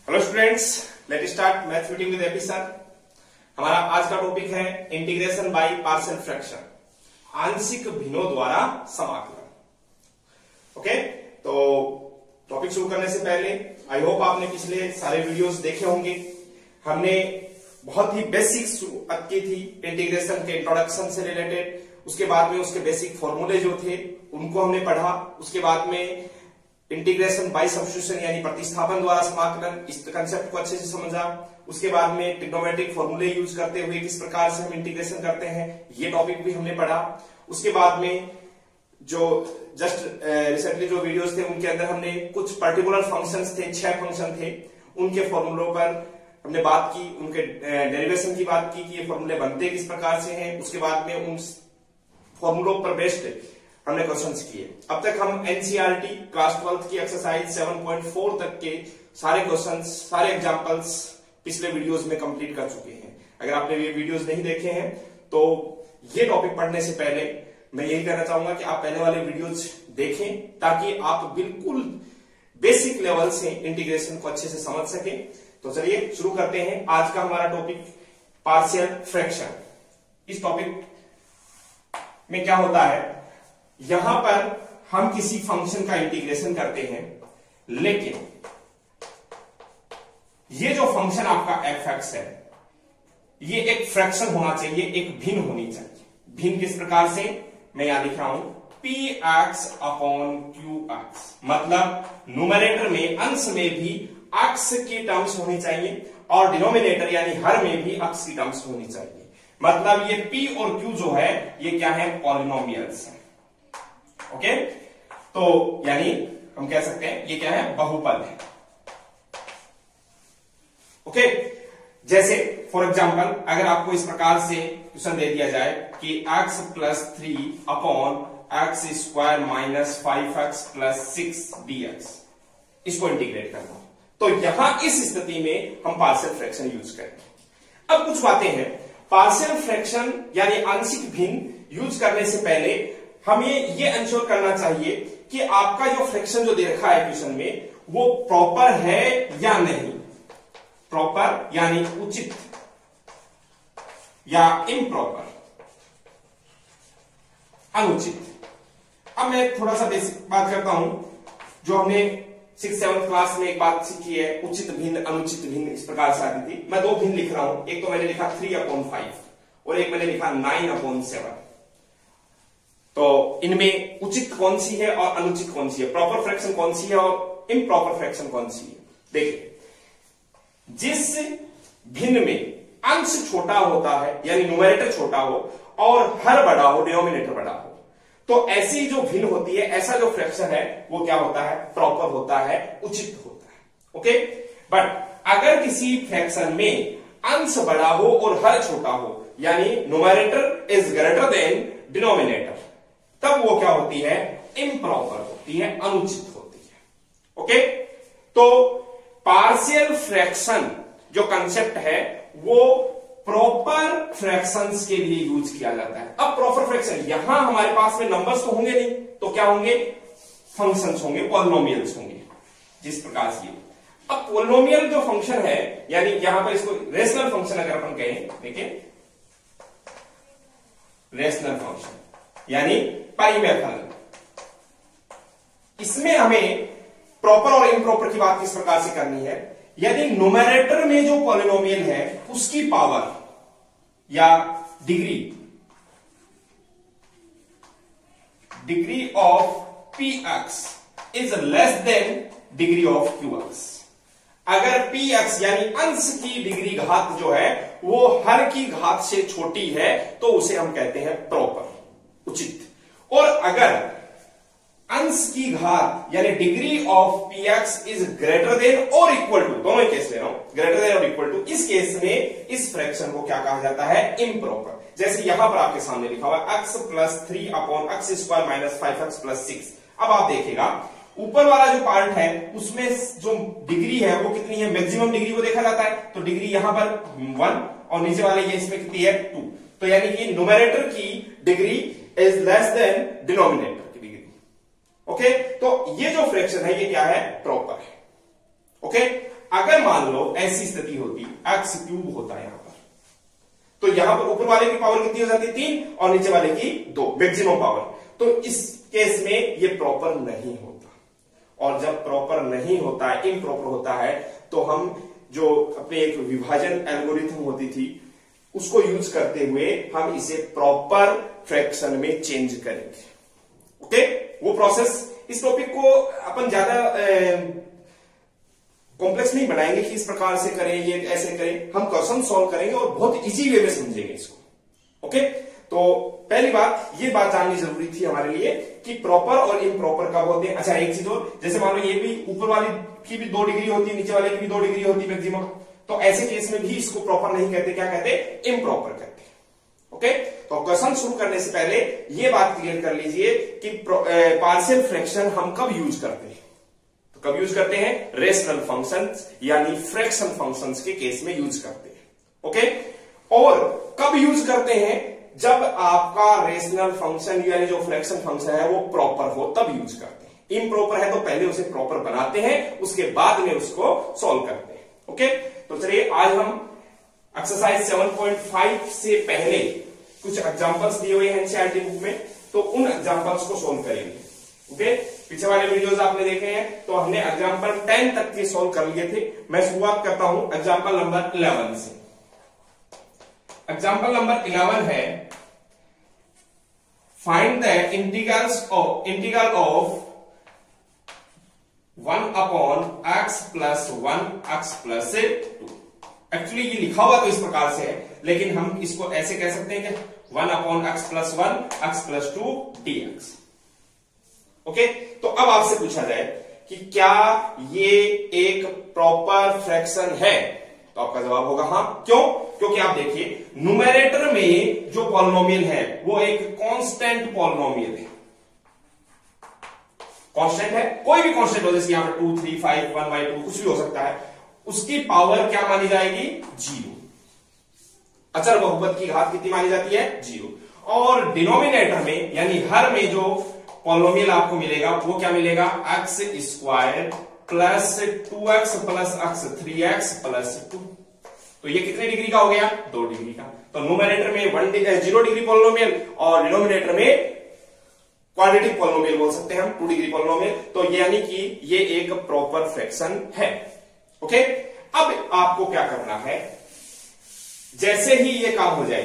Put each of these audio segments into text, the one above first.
Hello students, let start math meeting with AP sir. हमारा आज का टॉपिक है इंटीग्रेशन बाय पार्शियल फ्रैक्शन, आंशिक भिन्नों द्वारा समाकलन। ओके, तो टॉपिक शुरू करने से पहले आई होप आपने पिछले सारे वीडियोस देखे होंगे। हमने बहुत ही बेसिक शुरुआत की थी इंटीग्रेशन के इंट्रोडक्शन से रिलेटेड। उसके बाद में उसके बेसिक फॉर्मूले जो थे उनको हमने पढ़ा। उसके बाद में इंटीग्रेशन बाय सब्स्टिट्यूशन यानी प्रतिस्थापन द्वारा समाकलन, इस कंसेप्ट को अच्छे से समझा। उसके बाद में ट्रिग्नोमेट्रिक फॉर्मूले यूज करते हुए किस प्रकार से हम इंटीग्रेशन करते हैं, ये टॉपिक भी हमने पढ़ा। उसके बाद में जो जस्ट रिसेंटली जो वीडियोस थे उनके अंदर हमने कुछ पर्टिकुलर फंक्शंस थे, 6 फंक्शन थे, उनके फॉर्मूलों पर हमने बात की, उनके डेरिवेशन की बात की कि ये फॉर्मूले बनते किस प्रकार से हैं। उसके बाद में उन फॉर्मूलों पर बेस्ड हमने क्वेश्चंस किए। अब तक हम एनसीईआरटी क्लास 12 की एक्सरसाइज 7.4 तक के सारे क्वेश्चंस, सारे एग्जांपल्स पिछले वीडियोस में कंप्लीट कर चुके हैं। अगर आपने ये वीडियोस नहीं देखे हैं तो ये टॉपिक पढ़ने से पहले मैं यही कहना चाहूंगा कि आप पहले वाले वीडियोस देखें ताकि आप बिल्कुल बेसिक लेवल से इंटीग्रेशन को अच्छे से समझ सकें। तो चलिए शुरू करते हैं। आज का हमारा टॉपिक पार्शियल फ्रैक्शन। इस टॉपिक में क्या होता है, यहां पर हम किसी फंक्शन का इंटीग्रेशन करते हैं, लेकिन ये जो फंक्शन आपका fx है ये एक फ्रैक्शन होना चाहिए, एक भिन्न होनी चाहिए। भिन्न किस प्रकार से, मैं यहां लिख रहा हूं px अपॉन qx, मतलब न्यूमरेटर में, अंश में भी x की टर्म्स होनी चाहिए और डिनोमिनेटर यानी हर में भी x की टर्म्स होनी चाहिए। मतलब ये p और q जो है ये क्या है, पॉलिनोमियल्स है। ओके, तो यानी हम कह सकते हैं ये क्या है, बहुपद है। ओके, जैसे फॉर एग्जांपल अगर आपको इस प्रकार से क्वेश्चन दे दिया जाए कि x plus 3 upon x square minus 5x plus 6 dx, इसको इंटीग्रेट करना हो, तो यहां इस स्थिति में हम पार्शियल फ्रैक्शन यूज करेंगे। अब कुछ बातें हैं, पार्शियल फ्रैक्शन यानी आंशिक भिन्न यूज करने से पहले हमें ये इंश्योर करना चाहिए कि आपका जो फ्रैक्शन जो दे रखा है क्वेश्चन में वो प्रॉपर है या नहीं। प्रॉपर यानी उचित या इम्प्रॉपर, अनुचित। अब मैं थोड़ा सा बेसिक बात करता हूं, जो हमने 6th-7th क्लास में एक बात सीखी है, उचित भिन्न अनुचित भिन्न, इस प्रकार से आती थी। मैं 2 भिन्न लिख रहा हूं, एक तो मैंने लिखा 3/5 और एक मैंने लिखा 9/7। तो इनमें उचित कौन सी है और अनुचित कौन सी है, प्रॉपर फ्रैक्शन कौन सी है और इम्प्रॉपर फ्रैक्शन कौन सी है। देखिए, जिस भिन्न में अंश छोटा होता है यानी न्यूमरेटर छोटा हो और हर बड़ा हो, डिनोमिनेटर बड़ा हो, तो ऐसी जो भिन्न होती है, ऐसा जो फ्रैक्शन है वो क्या होता है, प्रॉपर होता है, उचित होता है। ओके, बट अगर किसी फ्रैक्शन में अंश बड़ा हो और हर छोटा हो यानी numerator is greater than denominator, तब वो क्या होती है, इम्प्रॉपर होती है, अनुचित होती है। ओके, तो पार्शियल फ्रैक्शन जो कंसेप्ट है वो प्रॉपर फ्रैक्शंस के लिए यूज किया जाता है। अब प्रॉपर फ्रैक्शन, यहां हमारे पास में नंबर्स तो होंगे नहीं, तो क्या होंगे, फंक्शंस होंगे, पॉलिनोमियल्स होंगे, जिस प्रकार से। अब पॉलिनोमियल जो फंक्शन है यानी यहां पर इसको रेशनल फंक्शन अगर अपन कहें, देखिए रेशनल फंक्शन यानी परिमेय फलन, इसमें हमें प्रॉपर और इम्प्रॉपर की बात किस प्रकार से करनी है। यदि न्यूमरेटर में जो पॉलिनोमियल है उसकी पावर या degree of px is less than degree of qx, अगर px यानी अंश की डिग्री घात जो है वो हर की घात से छोटी है तो उसे हम कहते हैं प्रॉपर, उचित। और अगर अंश की घात यानी degree of px is greater than और इक्वल टू, दोनों ही केस ले रहा हूं, ग्रेटर देन और इक्वल टू, इस केस में इस फ्रैक्शन को क्या कहा जाता है, इम्प्रॉपर। जैसे यहां पर आपके सामने लिखा हुआ x plus 3 upon x square minus 5x plus 6। अब आप देखिएगा ऊपर वाला जो पार्ट है उसमें जो डिग्री है वो कितनी है, मैक्सिमम डिग्री को देखा जाता है, तो डिग्री यहां पर 1 और नीचे वाले ये इसमें कितनी है, 2। तो यानी कि न्यूमरेटर की degree is less than denominator की डिग्री। ओके, तो ये जो फ्रैक्शन है ये क्या है, प्रॉपर है। ओके, अगर मान लो ऐसी स्थिति होती, एक्स क्यूब होता है यहां पर, तो यहां पर ऊपर वाले की पावर कितनी हो जाती है 3 और नीचे वाले की 2, मैक्सिमम पावर। तो इस केस में ये प्रॉपर नहीं होता, और जब प्रॉपर नहीं होता है, इम्प्रॉपर होता है, तो हम जो अपने एक विभाजन एल्गोरिथम होती थी उसको यूज करते हुए हम इसे प्रॉपर फ्रैक्शन में चेंज करेंगे। ओके, वो प्रोसेस, इस टॉपिक को अपन ज्यादा कॉम्प्लेक्स नहीं बनाएंगे कि इस प्रकार से करें, ये ऐसे करें, हम क्वेश्चन सॉल्व करेंगे और बहुत इजी वे में समझेंगे इसको। ओके, तो पहली बात, ये बात जाननी जरूरी थी हमारे लिए कि प्रॉपर और इम्प्रॉपर कब होते हैं। अच्छा, एक चीज और, जैसे मान लो ये भी ऊपर वाली की भी 2 डिग्री होती है, नीचे वाले की भी 2 डिग्री होती है मैक्सिमम, तो ऐसे केस में भी इसको प्रॉपर नहीं कहते, क्या कहते, इम्प्रॉपर कहते। ओके, तो क्वेश्चन शुरू करने से पहले ये बात क्लियर कर लीजिए कि पार्शियल फ्रैक्शन हम कब यूज करते हैं। तो कब यूज करते हैं, रेशनल फंक्शंस यानी फ्रैक्शन फंक्शंस के केस में यूज करते हैं। ओके, और कब यूज करते हैं, जब आपका रेशनल फंक्शन यानी जो फ्रैक्शन फंक्शन है वो प्रॉपर हो, तब यूज करते हैं। इम्प्रॉपर है तो पहले उसे प्रॉपर बनाते हैं, उसके बाद में उसको सॉल्व करते हैं। ओके, तो चलिए आज हम एक्सरसाइज 7.5 से पहले कुछ एग्जांपल्स दिए हुए हैं एनसीईआरटी बुक में, तो उन एग्जांपल्स को सॉल्व करेंगे। ओके, पीछे वाले वीडियोस आपने देखे हैं, तो हमने एग्जांपल 10 तक के सॉल्व कर लिए थे। मैं शुरुआत करता हूं एग्जांपल नंबर 11 से। एग्जांपल नंबर 11 है, find the integral of 1 upon x plus 1 x plus 2। Actually ये लिखा हुआ तो इस प्रकार से है, लेकिन हम इसको ऐसे कह सकते हैं कि 1 upon x plus 1 x plus 2 dx। Okay, तो अब आपसे पूछा जाए कि क्या ये एक प्रॉपर फ्रैक्शन है, तो आपका जवाब होगा हाँ। क्यों? क्योंकि आप देखिए न्यूमरेटर में जो पॉलिनोमियल है वो एक कांस्टेंट पॉलिनोमियल है। कांस्टेंट है, कोई भी कांस्टेंट हो, जैसे यहां पर 2, 3, 5, 1/2 कुछ भी हो सकता है, उसकी पावर क्या मानी जाएगी, 0। अचर बहुपद की घात कितनी मानी जाती है, 0। और डिनोमिनेटर में यानी हर में जो पॉलिनोमियल आपको मिलेगा वो क्या मिलेगा, x square plus 2x plus x 3x plus 2। तो ये कितने डिग्री का हो गया, 2 डिग्री का। तो न्यूमरेटर में 0 डिग्री पॉलिनोमियल और डिनोमिनेटर में क्वाड्रेटिक पॉलिनोमियल बोल सकते हैं हम, 2 डिग्री पॉलिनोमियल। तो यानी कि ये एक प्रॉपर फ्रैक्शन है। ओके, अब आपको क्या करना है, जैसे ही ये काम हो जाए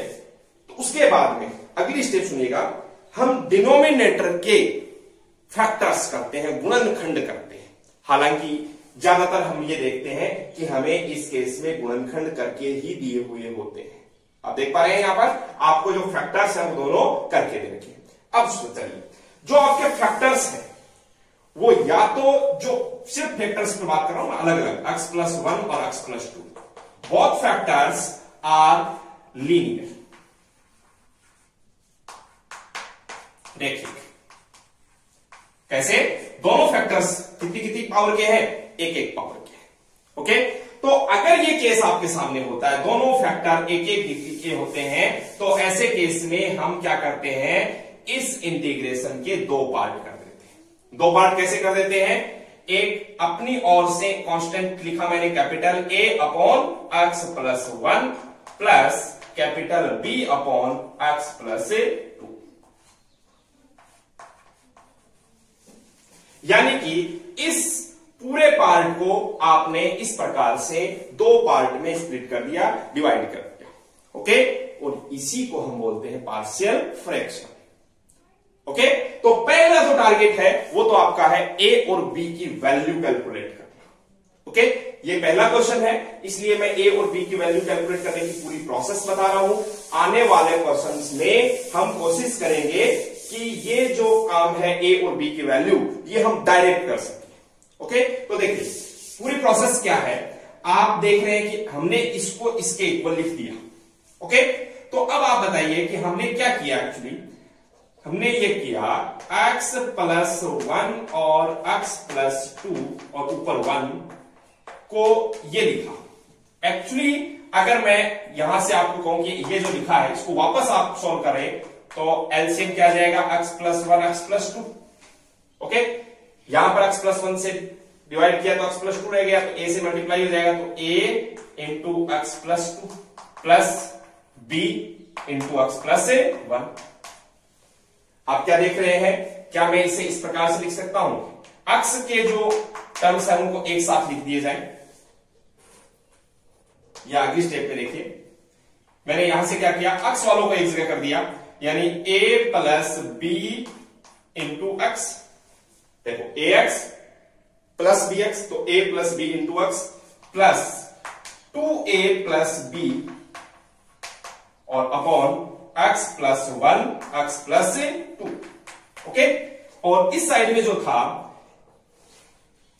तो उसके बाद में अगली स्टेप सुनिएगा, हम डिनोमिनेटर के फैक्टर्स करते हैं, गुणनखंड करते हैं। हालांकि ज्यादातर हम ये देखते हैं कि हमें इस केस में गुणनखंड करके ही दिए हुए होते हैं। आप देख पा रहे हैं यहां पर आपको जो फैक्टर्स हैं वो दोनों करके दे रखे हैं। अब चलिए, जो आपके फैक्टर्स हैं वो या तो, जो सिर्फ फैक्टर्स की बात कर रहा हूं, अलग अलग x प्लस 1 और x plus 2, both factors are linear, रैखिक। कैसे, दोनों फैक्टर्स कितनी कितनी पावर के हैं, एक एक पावर के हैं। ओके, तो अगर ये केस आपके सामने होता है, दोनों फैक्टर एक एक डिग्री के होते हैं, तो ऐसे केस में हम क्या करते हैं, इस इंटीग्रेशन के 2 पार्ट कर देते हैं। 2 पार्ट कैसे कर देते हैं, एक अपनी ओर से कांस्टेंट लिखा मैंने capital A upon x plus 1 plus capital B upon x plus 2। यानी कि इस पूरे पार्ट को आपने इस प्रकार से 2 पार्ट में स्प्लिट कर दिया, डिवाइड कर दिया। ओके, और इसी को हम बोलते हैं पार्शियल फ्रैक्शन। ओके, तो पहला जो टारगेट है वो तो आपका है a और b की वैल्यू कैलकुलेट करना। ओके, ये पहला क्वेश्चन है, इसलिए मैं a और b की वैल्यू कैलकुलेट करने की पूरी प्रोसेस बता रहा हूं। आने वाले क्वेश्चंस में हम कोशिश करेंगे कि ये जो काम है a और b की वैल्यू, ये हम डायरेक्ट कर सकें। ओके, तो देखिए पूरी प्रोसेस क्या है, आप देख रहे हैं कि हमने इसको इसके इक्वल लिख दिया। ओके, तो अब आप बताइए कि हमने क्या किया। एक्चुअली हमने ये किया x प्लस 1 और x प्लस 2 और ऊपर 1 को ये लिखा। एक्चुअली अगर मैं यहां से आपको कहूं कि ये जो लिखा है इसको वापस आप सॉल्व करें तो एलसीएम क्या आ जाएगा, x plus 1 x plus 2। Okay, यहां पर x प्लस 1 से डिवाइड किया तो x प्लस 2 रह गया, तो a से मल्टीप्लाई हो जाएगा, तो a into x plus 2 plus b into x plus 1। आप क्या देख रहे हैं, क्या मैं इसे इस प्रकार से लिख सकता हूं, x के जो टर्म्स है उनको एक साथ लिख दिए जाए, या अगली स्टेप पे देखिए मैंने यहां से क्या किया, x वालों को एक जगह कर दिया, यानी a plus B into x. देखो ax प्लस bx, तो a plus B into x plus 2a plus b और upon x plus 1 x plus 2। Okay, और इस साइड में जो था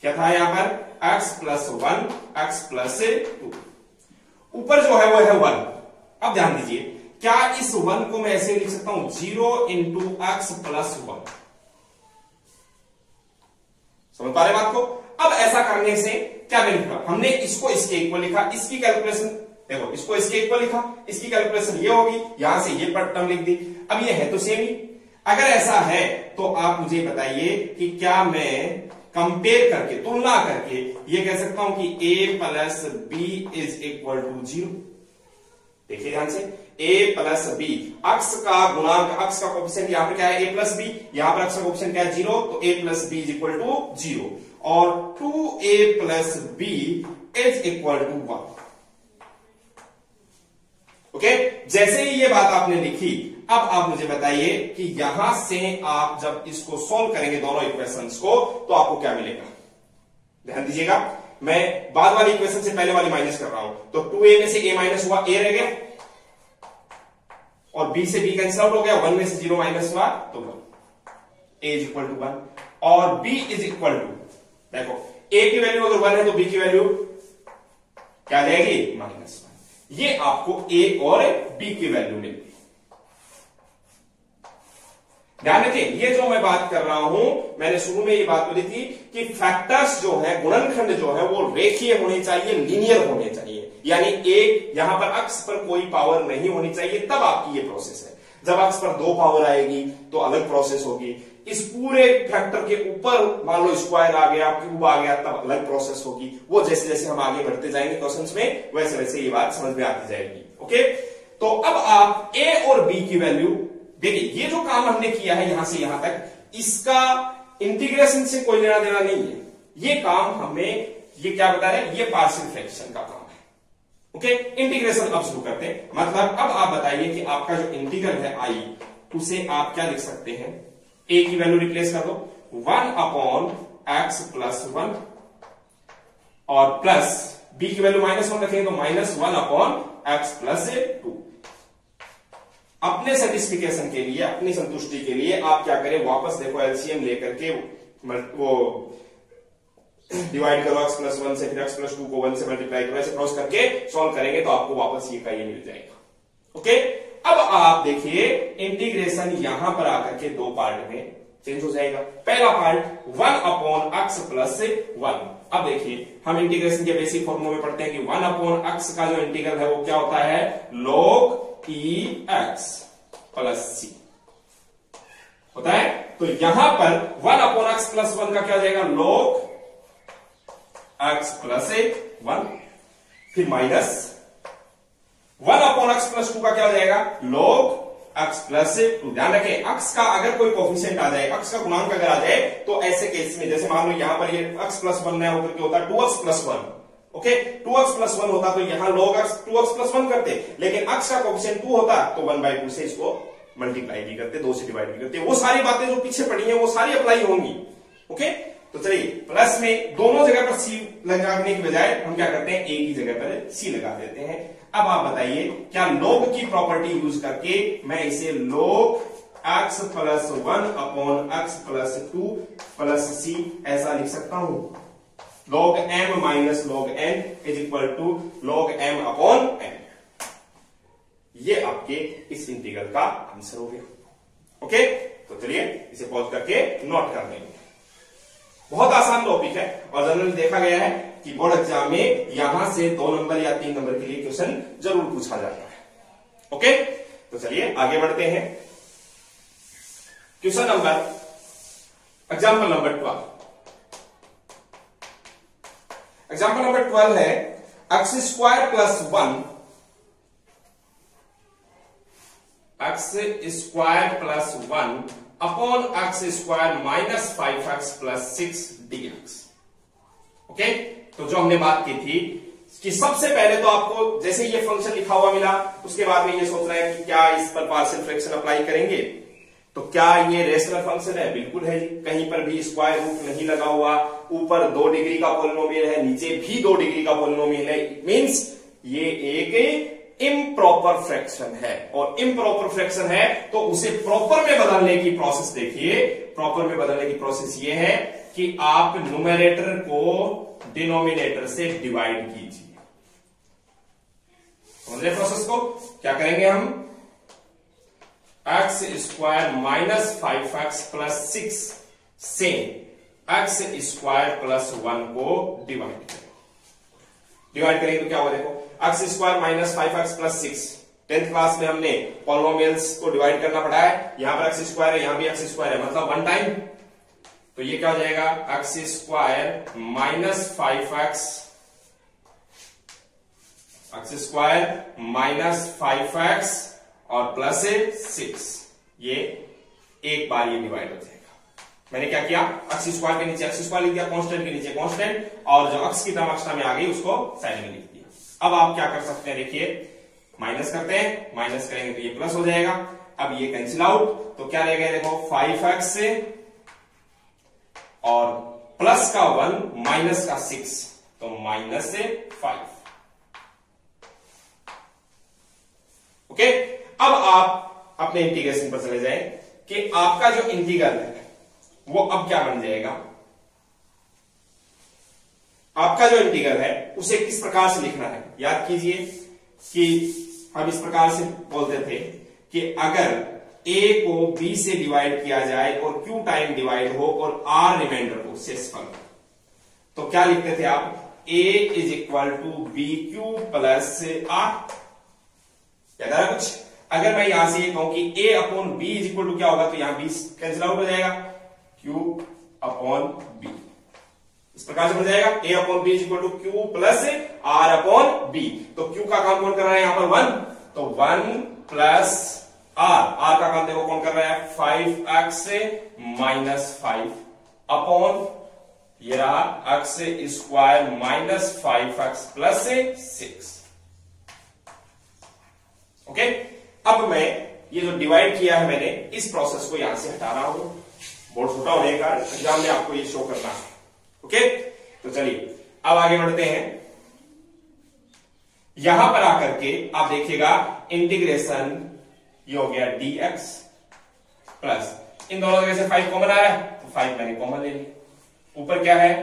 क्या था, यहां पर x प्लस 1 x प्लस 2, ऊपर जो है वो है 1। अब ध्यान दीजिए, क्या इस 1 को मैं ऐसे लिख सकता हूं 0 इंटू एक्स प्लस 1। समझ पा रहे बात को। अब ऐसा करने से क्या मैं लिखा, हमने इसको इसके इक्वल लिखा, इसकी कैलकुलेशन देखो, इसको इसके इक्वल लिखा, इसकी कैलकुलेशन ये होगी, यहां से ये टर्म लिख दी। अब ये है तो सेम ही। अगर ऐसा है तो आप मुझे बताइए कि क्या मैं कंपेयर करके, तुलना करके ये कह सकता हूं कि a plus B is equal to 0। देखिए ध्यान से, a प्लस बी, अक्स का गुणांक, अक्स का कोएफिशिएंट यहां पर क्या है, a प्लस बी, यहां पर अक्स का कोएफिशिएंट क्या है 0, तो a plus B is equal to 0 और 2a plus B is equal to 1। Okay, जैसे ही ये बात आपने लिखी, अब आप मुझे बताइए कि यहां से आप जब इसको सॉल्व करेंगे दोनों इक्वेशंस को, तो आपको क्या मिलेगा। ध्यान दीजिएगा, मैं बाद वाली इक्वेशन से पहले वाली माइनस कर रहा हूं, तो 2a में से a माइनस हुआ, a रह गया, और b से b कैंसिल आउट हो गया, 1 में से 0 माइनस हुआ तो 1, a इज इक्वल टू 1 और b इज इक्वल टू, देखो a की वैल्यू अगर 1 है तो b की वैल्यू क्या आ जाएगी, -1। ये आपको a और b की वैल्यू मिलेगी। ध्यान रखिए, ये जो मैं बात कर रहा हूं, मैंने शुरू में ये बात बोली थी कि फैक्टर्स जो है, गुणनखंड जो है वो रेखीय होने चाहिए, लीनियर होने चाहिए, यानी एक यहां पर अक्स पर कोई पावर नहीं होनी चाहिए, तब आपकी ये प्रोसेस है। जब अक्स पर 2 पावर आएगी तो अलग प्रोसेस होगी, इस पूरे फैक्टर के ऊपर मान लो स्क्वायर आ गया, क्यूब आ गया, तब अलग प्रोसेस होगी। वो जैसे जैसे हम आगे बढ़ते जाएंगे क्वेश्चंस में, वैसे वैसे ये बात समझ में आती जाएगी। ओके, तो अब आप a और b की वैल्यू देखिए, ये जो काम हमने किया है यहां से यहां तक, इसका इंटीग्रेशन से कोई लेना देना नहीं है। ये काम हमें, ये क्या बता रहे हैं, ये पार्शियल फ्रैक्शन का काम है। ओके, इंटीग्रेशन अब शुरू करते हैं। मतलब अब आप बताइए कि आपका जो इंटीग्रल है i, उसे आप क्या लिख सकते हैं, a की वैल्यू रिप्लेस कर दो 1 अपॉन एक्स प्लस 1 और प्लस b की वैल्यू -1 रखेंगे तो -1 अपॉन एक्स प्लस 2। अपने सेटिस्फिकेशन के लिए, अपनी संतुष्टि के लिए आप क्या करें, वापस देखो एलसीएम लेकर के वो डिवाइड करो x प्लस 1 से, फिर x प्लस 2 को 1 से मल्टीप्लाई करो, ऐसे क्रॉस करके सॉल्व करेंगे तो आपको वापस ये का ये मिल जाएगा। ओके, अब आप देखिए इंटीग्रेशन यहां पर आकर के 2 पार्ट में चेंज हो जाएगा। पहला पार्ट 1 अपॉन एक्स प्लस 1। अब देखिए, हम इंटीग्रेशन के बेसिक फॉर्मूले में पढ़ते हैं कि 1 अपॉन एक्स का जो इंटीग्रल है वो क्या होता है, log e x plus c होता है। तो यहां पर 1 अपॉन एक्स प्लस 1 का क्या हो जाएगा, log x प्लस 1, फिर माइनस 1 अपॉन एक्स प्लस 2 का क्या हो जाएगा, log x प्लस 2। ध्यान रखें, x का अगर कोई कोफिशिएंट आ जाए, x का गुणांक अगर आ जाए, तो ऐसे केस में जैसे मान लो यहां पर ये x प्लस 1 नया होकर के होता है 2x plus 1। Okay, 2x plus 1 होता तो यहां log x 2x प्लस 1 करते, लेकिन x का कोफिशिएंट 2 होता तो 1/2 से इसको मल्टीप्लाई भी करते, 2 से डिवाइड भी करते। वो सारी बातें जो पीछे पड़ी हैं वो सारी अप्लाई होंगी। ओके, तो चलिए प्लस में दोनों जगह पर c लगाने की बजाय हम क्या करते हैं, a की जगह पर c लगा देते हैं। अब आप बताइए, क्या log की प्रॉपर्टी यूज करके मैं इसे log x plus 1 upon x plus 2 plus c ऐसा लिख सकता हूं, log m minus log n is equal to log m upon n। ये आपके इस इंटीग्रल का आंसर हो गया। ओके, तो चलिए इसे पॉज करके नोट कर देंगे। बहुत आसान टॉपिक है और जनरली देखा गया है कि बोर्ड एग्जाम में यहां से 2 नंबर या 3 नंबर के लिए क्वेश्चन जरूर पूछा जाता है। ओके, तो चलिए आगे बढ़ते हैं। Question number, example number 12। Example number 12 है x square plus 1 x square plus 1 upon x square minus 5x plus 6 dx। Okay, तो जो हमने बात की थी कि सबसे पहले तो आपको जैसे ये फंक्शन लिखा हुआ मिला, उसके बाद में ये सोचना है कि क्या इस पर पार्शियल फ्रैक्शन अप्लाई करेंगे। तो क्या ये रेशनल फंक्शन है? बिल्कुल है जी, कहीं पर भी स्क्वायर रूट नहीं लगा हुआ, ऊपर 2 डिग्री का पॉलिनोमियल है, नीचे भी 2 डिग्री का पॉलिनोमियल है। इट मींस ये एक इम्प्रॉपर फ्रैक्शन है, और इम्प्रॉपर फ्रैक्शन है तो उसे प्रॉपर में बदलने की प्रोसेस देखिए। प्रॉपर में बदलने की प्रोसेस ये है कि आप न्यूमरेटर को डिनोमिनेटर से डिवाइड कीजिए। समझ रहे प्रोसेस को? क्या करेंगे हम? X square minus 5x plus 6 से एक्स स्क्वायर प्लस 1 को डिवाइड करें। डिवाइड करेंगे तो क्या होगा? देखो, x square minus 5x plus 6, 10th class में हमने पॉलिनोमियल्स को डिवाइड करना पड़ा है। यहां पर एक्स स्क्वायर है, यहां भी एक्स स्क्वायर है, मतलब 1 टाइम। तो ये क्या हो जाएगा? X square minus 5x, x square minus 5x और प्लस 6, ये एक बार ये डिवाइड हो जाएगा। मैंने क्या किया? एक्स स्क्वायर के नीचे एक्स स्क्वायर लिख दिया, कांस्टेंट के नीचे कांस्टेंट, और जो एक्स की टर्म एक्स्ट्रा में आ गई उसको साइड में लिख दिया। अब आप क्या कर सकते हैं? देखिए, माइनस करते हैं, माइनस करेंगे तो ये प्लस हो जाएगा। अब ये कैंसिल आउट, तो क्या रहेगा? देखो, 5x से और प्लस का 1 माइनस का 6, तो माइनस से 5। ओके, अब आप अपने इंटीग्रेशन पर चले जाएं कि आपका जो इंटीग्रल है वो अब क्या बन जाएगा। आपका जो इंटीग्रल है उसे किस प्रकार से लिखना है? याद कीजिए कि हम इस प्रकार से बोलते थे कि अगर a को b से डिवाइड किया जाए और q टाइम डिवाइड हो और r रिमाइंडर हो, शेषफल, तो क्या लिखते थे आप? a is equal to B Q plus r। याद आ रहा कुछ? अगर मैं यहां से ये कहूं कि a upon b is equal to क्या होगा, तो यहां b कैंसिल आउट हो जाएगा, q अपॉन b। इस प्रकार से बन जाएगा a upon b is equal to q plus r upon b। तो q का काम कौन कर रहा है यहां पर? 1, तो 1 प्लस r का काम देखो कौन कर रहा है? 5x से माइनस 5 अपॉन ये रहा x square minus 5x plus 6। Okay, अब मैं ये जो डिवाइड किया है मैंने, इस प्रोसेस को यहां से हटा रहा हूं। बोर्ड छोटा होने का एग्जाम में आपको ये शो करना है। ओके, तो चलिए अब आगे बढ़ते हैं। यहां पर आकर के आप देखिएगा इंटीग्रेशन ये हो गया dx प्लस, इन दोनों जगह से 5 कॉमन आया तो 5 मैंने कॉमन ले लिया। ऊपर क्या है?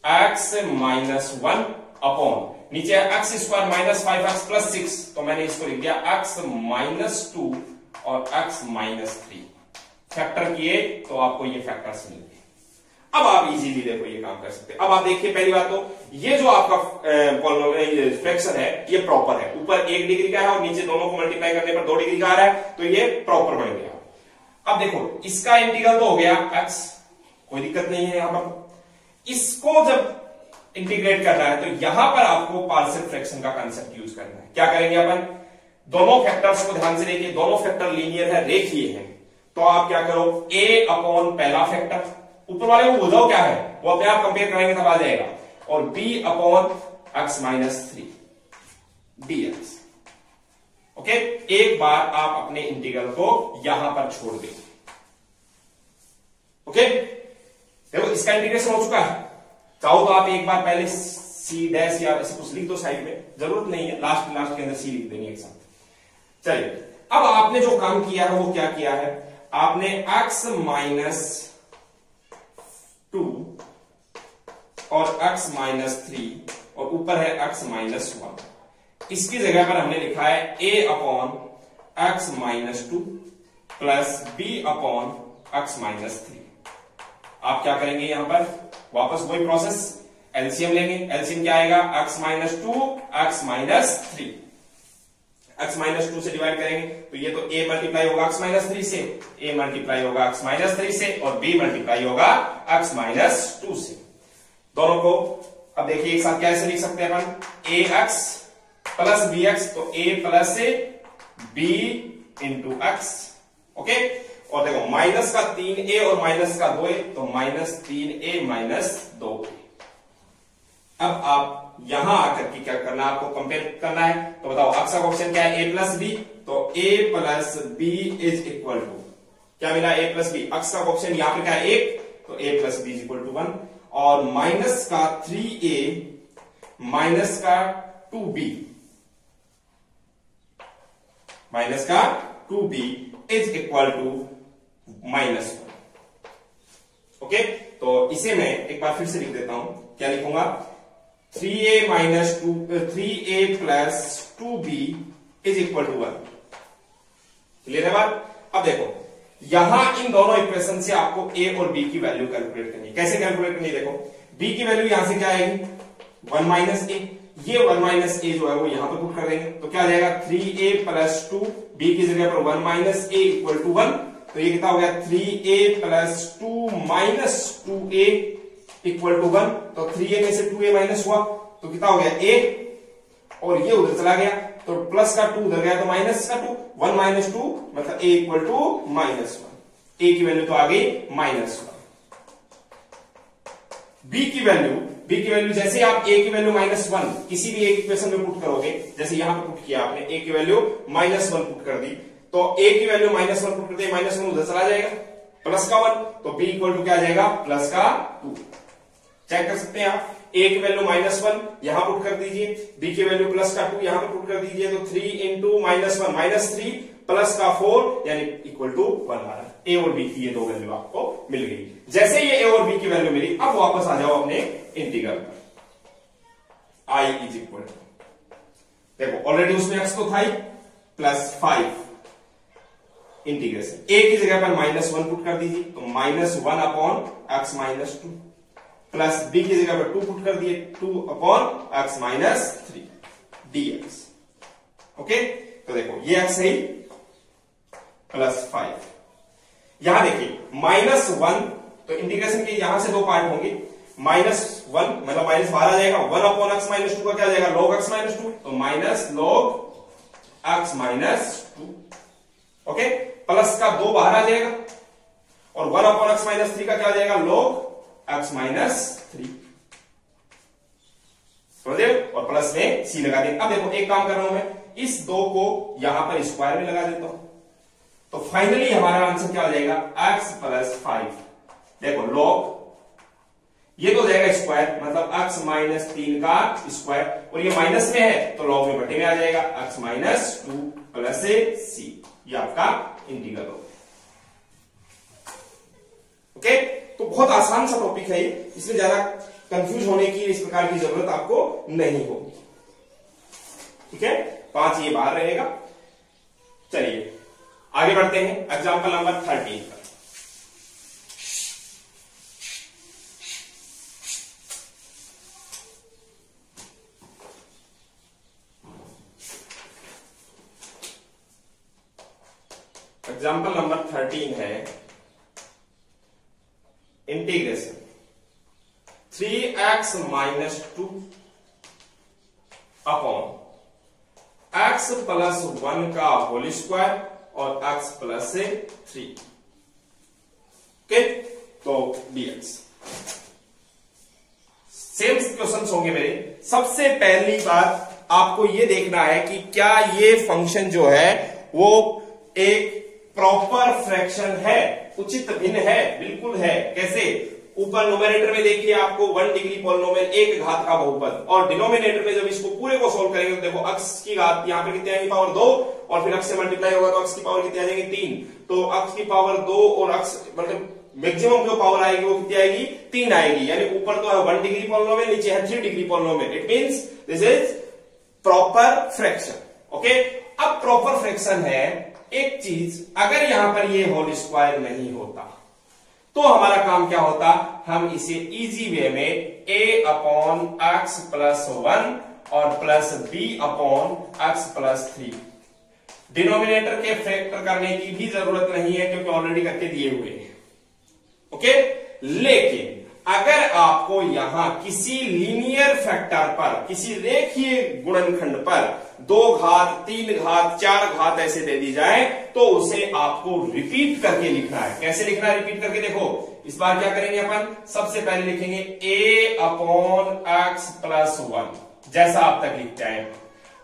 x माइनस 1 अपॉन, नीचे x square minus 5x plus 6, तो मैंने इसको लिख दिया x माइनस 2 और x माइनस 3। फैक्टर किए तो आपको ये फैक्टर्स मिल गए। अब आप इजीली देखो ये काम कर सकते हैं। अब आप देखिए, पहली बात तो ये जो आपका फ्रैक्शन है ये प्रॉपर है, ऊपर 1 डिग्री का है और नीचे दोनों को मल्टीप्लाई करने पर 2 डिग्री का आ रहा है, तो ये प्रॉपर बन गया। अब देखो, इसका इंटीग्रल तो हो गया x, कोई दिक्कत नहीं है। यहां पर इसको जब इंटीग्रेट करना है तो यहां पर आपको पार्शियल फ्रैक्शन का कांसेप्ट यूज करना है। क्या करेंगे अपन? दोनों फैक्टर्स को ध्यान से देखिए, दोनों फैक्टर लीनियर है, रेखीय है, तो आप क्या करो? a अपॉन पहला फैक्टर, ऊपर वाले को भूल जाओ क्या है, वो अपने आप कंपेयर करेंगे तब आ जाएगा, और b upon x minus 3 dx। Okay, एक बार आप अपने इंटीग्रल को यहां पर छोड़ दें। ओके, देखो इसका इंटीग्रेशन हो चुका है। चाहो तो आप एक बार पहले सी डैश या ऐसे कुछ लिख दो साइड में, जरूरत नहीं है, लास्ट के अंदर सी लिख देंगे एक साथ। चलिए, अब आपने जो काम किया है वो क्या किया है? आपने x माइनस 2 और x माइनस 3 और ऊपर है x माइनस 1, इसकी जगह पर हमने लिखा है a upon x minus 2 plus b upon x minus 3। आप क्या करेंगे? यहां पर वापस वही प्रोसेस, एलसीएम लेंगे। एलसीएम क्या आएगा? x minus 2 x minus 3, x minus 2 से डिवाइड करेंगे तो ये तो a मल्टीप्लाई होगा x माइनस 3 से, a मल्टीप्लाई होगा x माइनस 3 से, और b मल्टीप्लाई होगा x माइनस 2 से। दोनों को अब देखिए एक साथ कैसे लिख सकते हैं अपन, a x plus b x, तो a plus B into x. Okay, और देखो माइनस का 3a और माइनस का 2a, तो माइनस 3a माइनस 2a। अब आप यहां आकर के क्या करना है, आपको कंपेयर करना है। तो बताओ अक्स का क्वेश्चन क्या है, a प्लस बी, तो a plus B is equal to क्या मिला, a प्लस बी। अक्स का क्वेश्चन यहां पे क्या है 1, तो a plus B is equal to 1। और माइनस का 3a माइनस का 2b, माइनस का 2b is equal to -1। Okay, तो इसे मैं एक बार फिर से लिख देता हूं, क्या लिखूंगा, 3a plus 2b is equal to 1। Clear है बात। अब देखो यहां इन दोनों इक्वेशन से आपको a और b की वैल्यू कैलकुलेट करनी है। कैसे कैलकुलेट करनी है, देखो b की वैल्यू यहां से क्या आएगी, 1 माइनस a, ये 1 माइनस a जो है वो यहां पे पुट कर देंगे, तो क्या आ जाएगा 3a प्लस 2, b की जगह पर 1 माइनस a इक्वल टू 1, तो ये कितना हो गया 3a plus 2 minus 2a equal to 1। तो 3a में से 2a माइनस हुआ तो कितना हो गया a, और ये उधर चला गया तो प्लस का 2 उधर गया तो माइनस का 2, 1 माइनस 2 मतलब a इक्वल टू -1। a की वैल्यू तो आ गई -1। b की वैल्यू जैसे आप a की वैल्यू -1 किसी भी एक इक्वेशन में पुट करोगे, जैसे यहां पे पुट किया आपने, a की वैल्यू -1 पुट कर दी, तो a की वैल्यू -1 पुट करते -1 उधर चला जाएगा, प्लस का 1, तो b इक्वल टू क्या आ जाएगा प्लस का 2। चेक कर सकते हैं आप, a की वैल्यू -1 यहां पुट कर दीजिए, b की वैल्यू प्लस का 2 यहां पे पुट कर दीजिए, तो 3 इंटू -1 -3 प्लस का 4 यानी इक्वल टू 1 आ रहा है। a और b की ये दो वैल्यू आपको मिल गई। जैसे ये a और b की वैल्यू मिली, अब वापस आ जाओ अपने इंटीग्रल पर, i इज इक्वल टू, देखो ऑलरेडी उसमें x तो था ही, प्लस 5 इंटीग्रेशन, a की जगह पर -1 पुट कर दीजिए, तो -1 upon x minus 2, plus b की जगह पर 2 पुट कर दिए, 2 upon x minus 3 dx। Okay, तो देखो ये x है प्लस 5, यहां देखिए -1, तो इंटीग्रेशन के यहां से दो पार्ट होंगे, -1 मतलब माइनस बाहर आ जाएगा, 1 अपॉन x माइनस 2 का क्या आ जाएगा log x माइनस 2, तो minus log x minus 2। Okay, plus का 2 बाहर आ जाएगा, और 1 अपॉन x माइनस 3 का क्या आ जाएगा log x माइनस 3, समझे, और प्लस में c लगा देंगे। अब देखो एक काम कर रहा हूं मैं, इस 2 को यहां पर स्क्वायर में लगा देता हूं, तो फाइनली हमारा आंसर क्या हो जाएगा x प्लस 5। देखो log ये तो हो जाएगा स्क्वायर, मतलब x माइनस 3 का स्क्वायर, और ये माइनस में है तो log में बटे में आ जाएगा, x माइनस 2 प्लस c, ये आपका इंटीग्रल हो। ओके, तो बहुत आसान सा टॉपिक है ये, इसमें ज्यादा कंफ्यूज होने की इस प्रकार की जरूरत आपको नहीं होगी। ठीक है, 5 ये बाहर रहेगा। चलिए आगे बढ़ते हैं एग्जांपल नंबर 13 पर। एग्जांपल नंबर 13 है integration 3x minus 2 upon x plus 1 का होल स्क्वायर और x प्लस 3। ओके, तो dx सेम क्वेश्चन होंगे मेरे। सबसे पहली बात आपको यह देखना है कि क्या ये फंक्शन जो है वो एक प्रॉपर फ्रैक्शन है, उचित भिन्न है, बिल्कुल है। कैसे, ऊपर नोमिनेटर में देखिए आपको 1 डिग्री पॉलिनोमियल एक घात का बहुपद, और डिनोमिनेटर में जब इसको पूरे को सोल्व करेंगे तो देखो x की घात यहां पे कितनी आएगी पावर 2, और फिर x से मल्टीप्लाई होगा तो x की पावर कितनी आ जाएगी 3, तो x की पावर 2 और x मतलब मैक्सिमम जो पावर आएगी वो कितनी आएगी 3 आएगी। यानी ऊपर तो है 1 डिग्री पॉलिनोमियल, नीचे है 3 degree polynomial. It means this is proper fraction. Okay, अब प्रॉपर फ्रैक्शन है एक चीज, अगर यहां पर ये होल स्क्वायर नहीं होता तो हमारा काम क्या होता, हम इसे इजी वे में a अपॉन x प्लस 1 और plus b upon x plus 3, denominator के फैक्टर करने की भी जरूरत नहीं है क्योंकि ऑलरेडी करके दिए हुए हैं। ओके, लेकिन अगर आपको यहां किसी लीनियर फैक्टर पर, किसी रेखीय गुणनखंड पर 2 घात, 3 घात, 4 घात ऐसे दे दी जाए तो उसे आपको रिपीट करके लिखना है। कैसे लिखना है रिपीट करके? देखो इस बार क्या करेंगे अपन, सबसे पहले लिखेंगे a अपॉन x प्लस 1 जैसा आप तक लिखते हैं,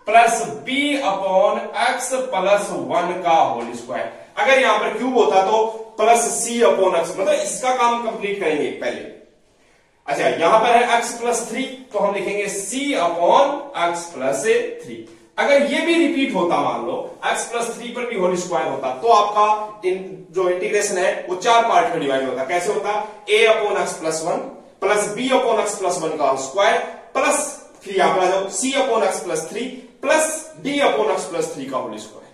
plus b upon x plus 1 का होल स्क्वायर। अगर यहां पर क्यूब होता तो प्लस c अपॉन x, मतलब इसका काम कंप्लीट करेंगे पहले। अच्छा यहां पर है x प्लस 3 तो हम लिखेंगे c अपॉन x प्लस 3। अगर ये भी रिपीट होता, मान लो x प्लस 3 पर भी होल स्क्वायर होता तो आपका जो इंटीग्रेशन है वो 4 पार्ट में डिवाइड होता। कैसे होता? a upon x plus 1 plus b upon x plus 1 का होल स्क्वायर प्लस फिर यहां पर आ जाओ c upon x plus 3 plus d upon x plus 3 का होल स्क्वायर।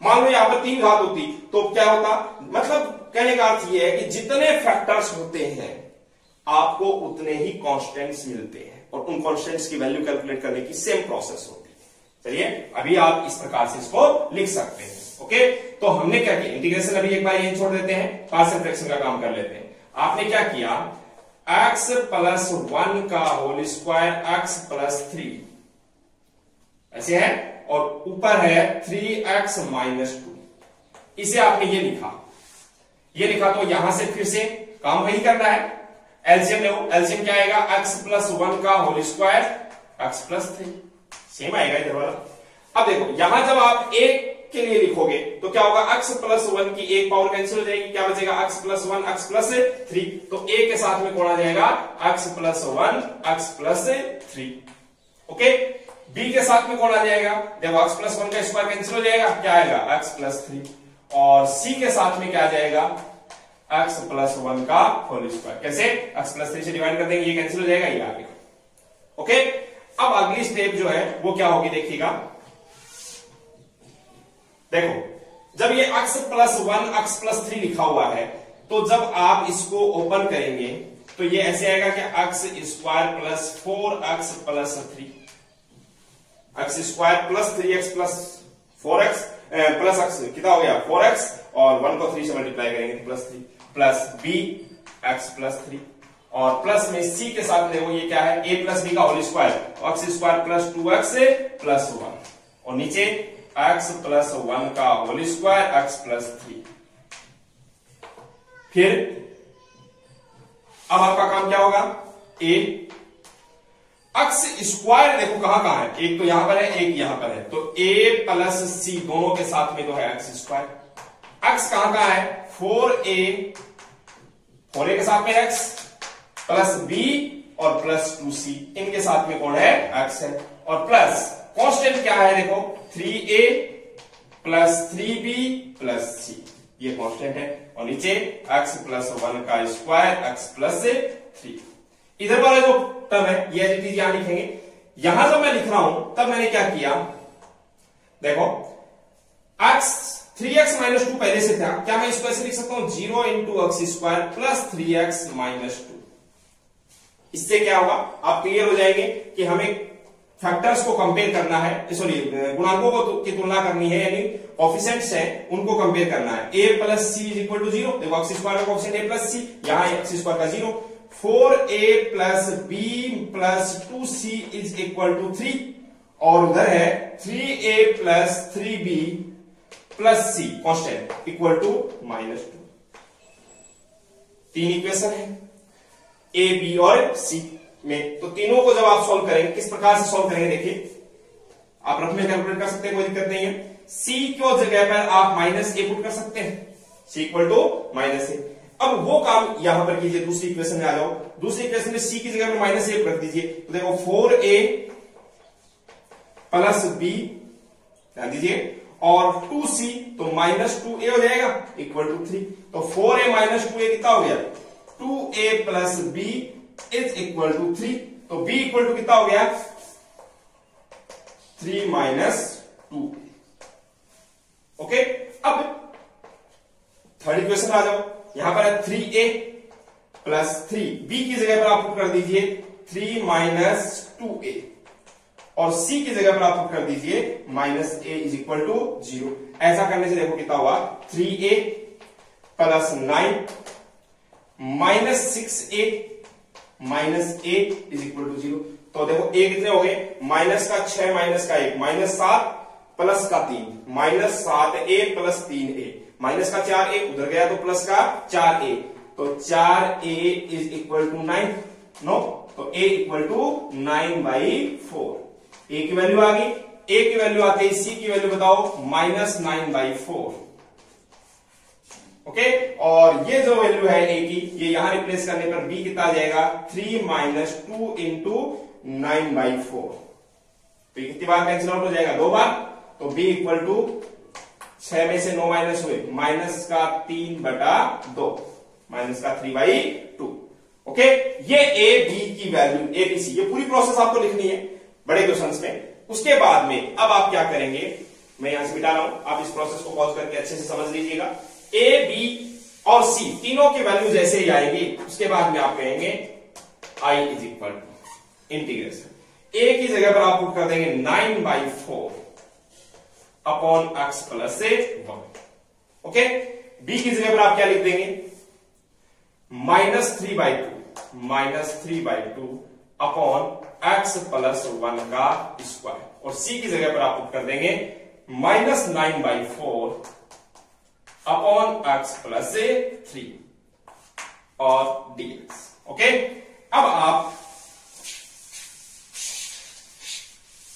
मान लो यहां पर 3 घात होती तो क्या होता? मतलब कहने का अर्थ यह है कि जितने फैक्टर्स होते हैं आपको उतने ही कांस्टेंट्स मिलते हैं और उन कांस्टेंट्स की वैल्यू कैलकुलेट करने की सेम प्रोसेस होती है। चलिए अभी आप इस प्रकार से इसको लिख सकते हैं। ओके, तो हमने क्या किया, इंटीग्रेशन अभी एक बार यही छोड़ देते हैं, पार्शियल फ्रैक्शन का काम कर लेते हैं। आपने क्या किया, x प्लस 1 का होल स्क्वायर x प्लस 3 ऐसे है और ऊपर है 3x माइनस 2, इसे आपने ये लिखा तो यहां से फिर से काम वही करना है, एलसीएम लो। एलसीएम क्या आएगा? x प्लस 1 का whole square x plus 3 same आएगा इधर वाला। अब देखो यहां जब आप एक के लिए लिखोगे तो क्या होगा? x प्लस 1 की एक पावर कैंसिल हो जाएगी, क्या बचेगा? x प्लस 1 x प्लस 3, तो a के साथ में कौन आ जाएगा? x plus 1 x plus 3। Okay, b के साथ में कौन आ जाएगा? देखो x प्लस 1 का स्क्वायर कैंसिल हो जाएगा, क्या आएगा? x प्लस 3, और c के साथ में क्या आ जाएगा? x प्लस 1 का होल स्क्वायर। कैसे? x प्लस 3 से डिवाइड कर देंगे, ये कैंसिल हो जाएगा, ये आ गया। ओके, अब अगली स्टेप जो है वो क्या होगी देखिएगा। देखो जब ये x प्लस 1 x प्लस 3 लिखा हुआ है तो जब आप इसको ओपन करेंगे तो ये ऐसे आएगा कि x square plus 4x plus 3, x square plus 3x plus 4x plus x कितना हो गया? 4x, और 1 को 3 से मल्टीप्लाई करेंगे तो plus 3 plus b x plus 3, और प्लस में c के साथ देखो ये क्या है? a प्लस b का whole square, x square plus 2x plus 1, और नीचे x प्लस 1 का होल स्क्वायर x प्लस 3। फिर अब आपका काम क्या होगा? a x स्क्वायर देखो कहां है, एक तो यहां पर है एक यहां पर है, तो a प्लस c दोनों के साथ में तो है x स्क्वायर। x कहां है? 4a के साथ में x प्लस b और प्लस 2c, इनके साथ में कौन है? x है, और प्लस कांस्टेंट क्या है? देखो 3a plus 3b plus c, ये कांस्टेंट है, और नीचे x प्लस 1 का स्क्वायर x प्लस 3। इधर वाला जो टर्म है ये एज इट इज यहां लिखेंगे। यहां जब मैं लिख रहा हूं तब मैंने क्या किया, देखो x 3x माइनस 2 पहले से था, क्या मैं इसको ऐसे लिख सकता हूं? 0 into x square plus 3x minus 2। इससे क्या होगा? आप क्लियर हो जाएंगे कि हमें फैक्टर्स को कंपेयर करना है, सॉरी गुणांकों को की तुलना करनी है, यानी कोफिशिएंट्स हैं उनको कंपेयर करना है। a plus C is equal to 0, देखो x स्क्वायर का कोफिशिएंट a प्लस सी, यहां x स्क्वायर का 0, 4a plus b plus 2c is equal to 3, और उधर है 3a plus 3b plus c constant equal to -2। 3 equation है a b और c में, तो तीनों को जब आप सॉल्व करेंगे किस प्रकार से सॉल्व करेंगे देखिए, आप रफ में कैलकुलेट कर सकते हैं, कोई दिक्कत नहीं है। c को जगह पर आप माइनस a पुट कर सकते हैं, c equal to minus a। अब वो काम यहां पर कीजिए, दूसरी इक्वेशन में आ जाओ। दूसरी इक्वेशन में c की जगह पर माइनस a रख दीजिए, तो देखो 4a प्लस b ध्यान दीजिए, और 2c तो -2a हो जाएगा इक्वल टू 3, तो 4a माइनस 2a कितना हो गया? 2a plus b is equal to 3, तो b इक्वल टू कितना हो गया? 3 माइनस 2। ओके, अब थर्ड इक्वेशन आ जाओ, यहां पर है 3a प्लस 3, b की जगह पर आप पुट कर दीजिए 3 माइनस 2a, और c की जगह पर आप पुट कर दीजिए -a इज इक्वल टू 0। ऐसा करने से देखो कितना हुआ? 3a plus 9 minus 6a minus A is equal to 0। तो देखो ए कितने हो गए, माइनस का 6 माइनस का 1 माइनस 7 प्लस का 3 minus 7a plus 3a minus का 4a उधर गया तो प्लस का 4a, तो 4a is equal to 9। No, तो a इक्वल टू 9/4। a की वैल्यू आ गई, a की वैल्यू आते ही c की वैल्यू बताओ माइनस 9/4। ओके, और ये जो वैल्यू है a की, ये यहां रिप्लेस करने पर b कितना आ जाएगा, 3 माइनस 2 इंटू 9/4। तो ये कितनी बार कैंसिल आउट हो जाएगा, 2 बार। तो b इक्वल टू 6 में से 9 माइनस हुए, माइनस का 3/2 माइनस का 3/2। ओके, ये a b की वैल्यू a b c, ये पूरी प्रोसेस आपको लिखनी है बड़े क्वेश्चंस में। उसके बाद में अब आप क्या करेंगे, मैं यहां से मिटा रहा हूं, आप इस प्रोसेस को पॉज करके अच्छे से समझ लीजिएगा। a b और c तीनों की वैल्यू जैसे ही आएगी, उसके बाद में आप कहेंगे i is equal to integration, a की जगह पर आप पुट कर देंगे 9/4 अपॉन x प्लस से 1। ओके, b की जगह पर आप क्या लिख देंगे, -3/2 अपॉन x प्लस 1 का स्क्वायर, और c की जगह पर आप पुट कर देंगे -9/4 अपॉन x प्लस से 3 और dx। ओके, अब आप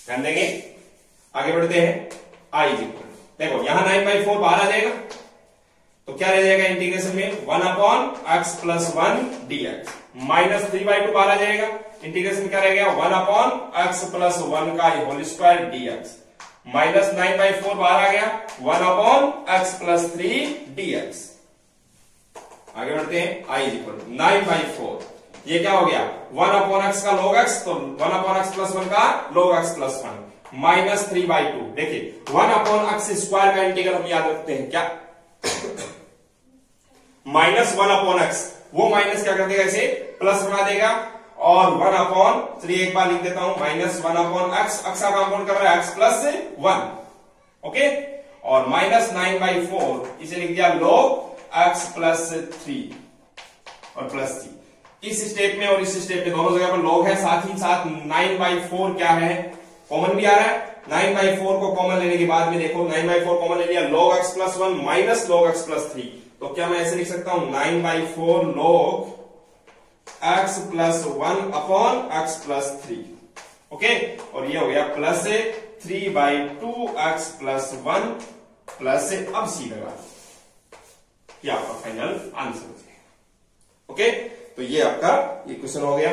ध्यान देंगे, आगे बढ़ते हैं। i इज इक्वल, देखो यहां 9/4 बाहर आ जाएगा, तो क्या रह जाएगा इंटीग्रेशन में 1 upon x plus 1 dx, minus 3/2 बाहर आ जाएगा, इंटीग्रेशन क्या रह गया 1 अपॉन x प्लस 1 का होल स्क्वायर dx, माइनस 9/4 बाहर आ गया, 1 अपॉन x प्लस 3 dx। आगे बढ़ते हैं, i इज इक्वल 9/4, ये क्या हो गया 1 अपॉन x का log x, तो 1 अपॉन x प्लस 1 का log x प्लस 1, माइनस 3/2। देखिए 1 अपॉन x स्क्वायर का इंटीग्रल हम याद रखते हैं क्या, माइनस 1 अपॉन x, वो माइनस क्या कर देगा, इसे प्लस बना देगा, और 1 अपॉन, चलिए एक बार लिख देता हूं, माइनस 1 अपॉन x, x का कंपाउंड कर रहा है x प्लस 1। ओके, और माइनस 9/4 इसे लिख दिया log x प्लस 3 और प्लस 3। इस स्टेप में और इस स्टेप में दोनों जगह पर log है, साथ ही साथ 9/4 क्या है, कॉमन भी आ रहा है। 9/4 को कॉमन लेने के बाद में देखो 9/4 कॉमन ले लिया, log x plus 1 minus log x plus 3, तो क्या मैं ऐसे लिख सकता हूं 9/4 log x plus 1 upon x plus 3। Okay, और ये हो गया प्लस से 3/2 x प्लस 1 प्लस से, अब सी लगा, ये आपका फाइनल आंसर हो जाएगा। ओके, तो ये आपका ये क्वेश्चन हो गया।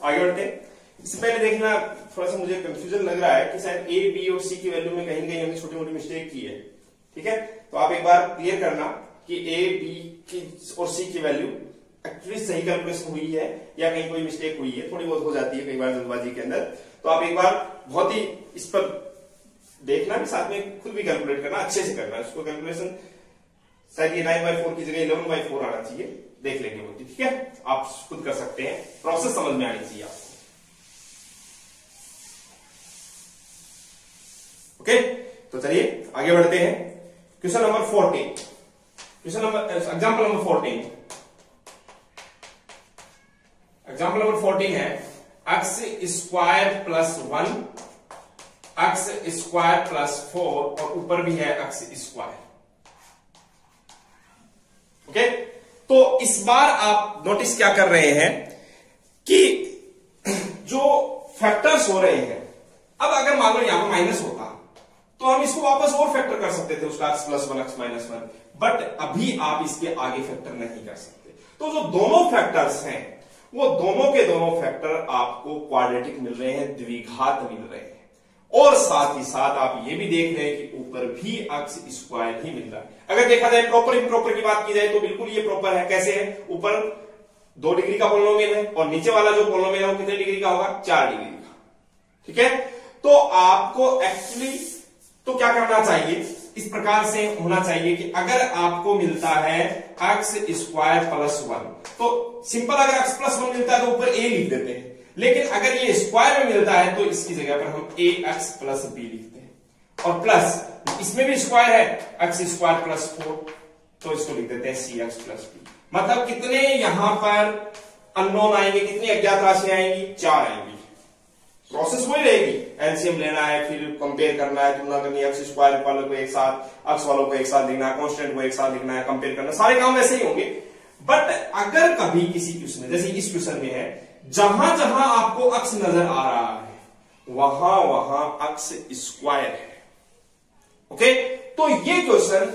आगे बढ़ते हैं। इससे पहले देखना, थोड़ा सा मुझे कंफ्यूजन लग रहा है कि शायद ए बी और सी की वैल्यू में कहीं कहीं हमने छोटी मोटी मिस्टेक की है। ठीक है, तो आप एक बार क्लियर करना कि ए बी की और सी की वैल्यू एक्चुअली सही कैलकुलेशन हुई है या कहीं कोई मिस्टेक हुई है, थोड़ी बहुत हो जाती है कई बार जल्दबाजी के अंदर। तो आप एक बार बहुत ही इस पर देखना, भी साथ में खुद भी कैलकुलेट करना, अच्छे से करना इसको कैलकुलेशन। शायद ये 9/4 की जगह 11/4 आना चाहिए, देख लेंगे वो। ठीक है, आप खुद कर सकते हैं, प्रोसेस समझ में आनी चाहिए आपको। ओके, तो चलिए आगे बढ़ते हैं। Question number 14, question number example number 14, example number 14 है x square plus 1 x square plus 4 और ऊपर भी है x स्क्वायर। ओके, तो इस बार आप नोटिस क्या कर रहे हैं कि जो फैक्टर्स हो रहे हैं, अब अगर मान लो यहां पर माइनस होता तो हम इसको वापस और फैक्टर कर सकते थे, उसका x plus 1 x minus 1, but अभी आप इसके आगे फैक्टर नहीं कर सकते। तो जो दोनों फैक्टर्स हैं वो दोनों के दोनों फैक्टर आपको क्वाड्रेटिक मिल रहे हैं, द्विघात मिल रहे हैं, और साथ ही साथ आप ये भी देख रहे हैं कि ऊपर भी x स्क्वायर ही मिल रहा है। अगर देखा जाए प्रॉपर इम्प्रॉपर की बात की जाए तो बिल्कुल ये प्रॉपर है। कैसे है, ऊपर 2 डिग्री का पोलिनोमियल है और नीचे वाला जो पोलिनोमियल है वो कितने डिग्री का होगा, 4 डिग्री का। ठीक है, तो आपको एक्चुअली तो क्या करना चाहिए, इस प्रकार से होना चाहिए कि अगर आपको मिलता है x स्क्वायर प्लस 1, तो सिंपल अगर x प्लस 1 मिलता है तो ऊपर a लिख देते हैं, लेकिन अगर ये स्क्वायर में मिलता है तो इसकी जगह पर हम ax प्लस b लिखते हैं, और प्लस इसमें भी स्क्वायर है x स्क्वायर प्लस 4, तो इसको लिख देते हैं cx प्लस b। मतलब कितने यहां पर अननोन आएंगे, कितनी अज्ञात राशि आएंगी, 4 आएंगी। प्रोसेस वही रहेगी, एलसीएम लेना है, फिर कंपेयर करना है, तुलना करनी है, एक्स स्क्वायर वालों को एक साथ, एक्स वालों को एक साथ लिखना है, कांस्टेंट को एक साथ लिखना है, कंपेयर करना, सारे काम वैसे ही होंगे। बट अगर कभी किसी क्वेश्चन में, जैसे इस क्वेश्चन में है, जहां जहां आपको अक्स नजर आ रहा है वहां वहां अक्स स्क्वायर है। ओके, तो ये क्वेश्चन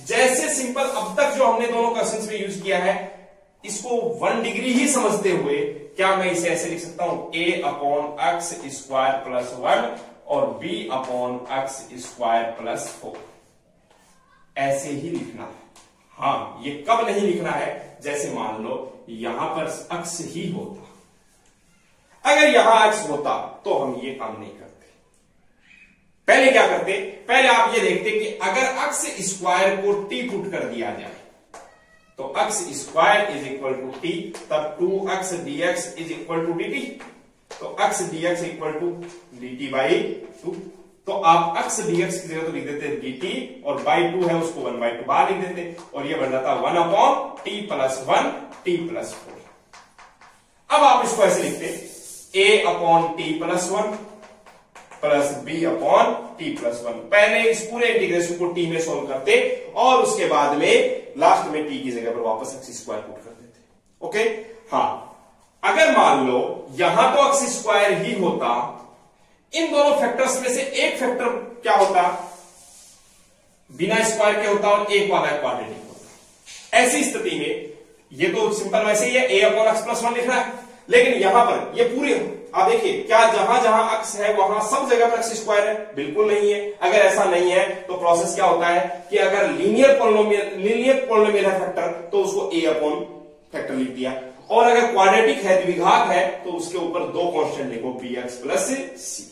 जैसे सिंपल अब तक जो हमने दोनों क्वेश्चंस में यूज किया है, इसको 1 डिग्री ही समझते हुए क्या मैं इसे ऐसे लिख सकता हूं, a upon x square plus 1 और b upon x square plus 4, ऐसे ही लिखना है। हाँ, ये कब नहीं लिखना है, जैसे मान लो यहां पर अक्स ही होता, अगर यहां अक्स होता तो हम ये काम नहीं करते। पहले क्या करते, पहले आप ये देखते कि अगर अक्स स्क्वायर को t पुट कर दिया जाए तो x square is equal to T, तब 2x dx is equal to dt, तो x dx equal to dt by 2, तो आप x dx की जगह तो लिख देते dt, और बाई 2 है उसको 1 बाई 2 बाहर लिख देते, और ये बन जाता 1 upon t plus 1 t plus 4। अब आप इसको ऐसे लिखते a upon t plus 1 plus b upon t plus 1। पहले इस पूरे इंटीग्रेशन को t में सोल्व करते और उसके बाद में लास्ट में t की जगह पर वापस x स्क्वायर पुट कर देते। ओके, हाँ, अगर मान लो यहां तो x स्क्वायर ही होता, इन दोनों फैक्टर्स में से एक फैक्टर क्या होता, बिना स्क्वायर के होता और एक वाला क्वाड्रेटिक होता। ऐसी स्थिति में ये तो सिंपल वैसे ही है, a अपॉन एक्स प्लस 1 लिखना है, लेकिन यहां पर ये पूरी, आप देखिए क्या जहां जहां अक्स है वहां सब जगह पर एक्स स्क्वायर है, बिल्कुल नहीं है। अगर ऐसा नहीं है तो प्रोसेस क्या होता है कि अगर लीनियर पॉलिनोमियल है फैक्टर तो उसको a अपॉन फैक्टर लिख दिया, और अगर क्वाड्रेटिक है, द्विघात है, तो उसके ऊपर 2 कांस्टेंट लिखो bx प्लस c।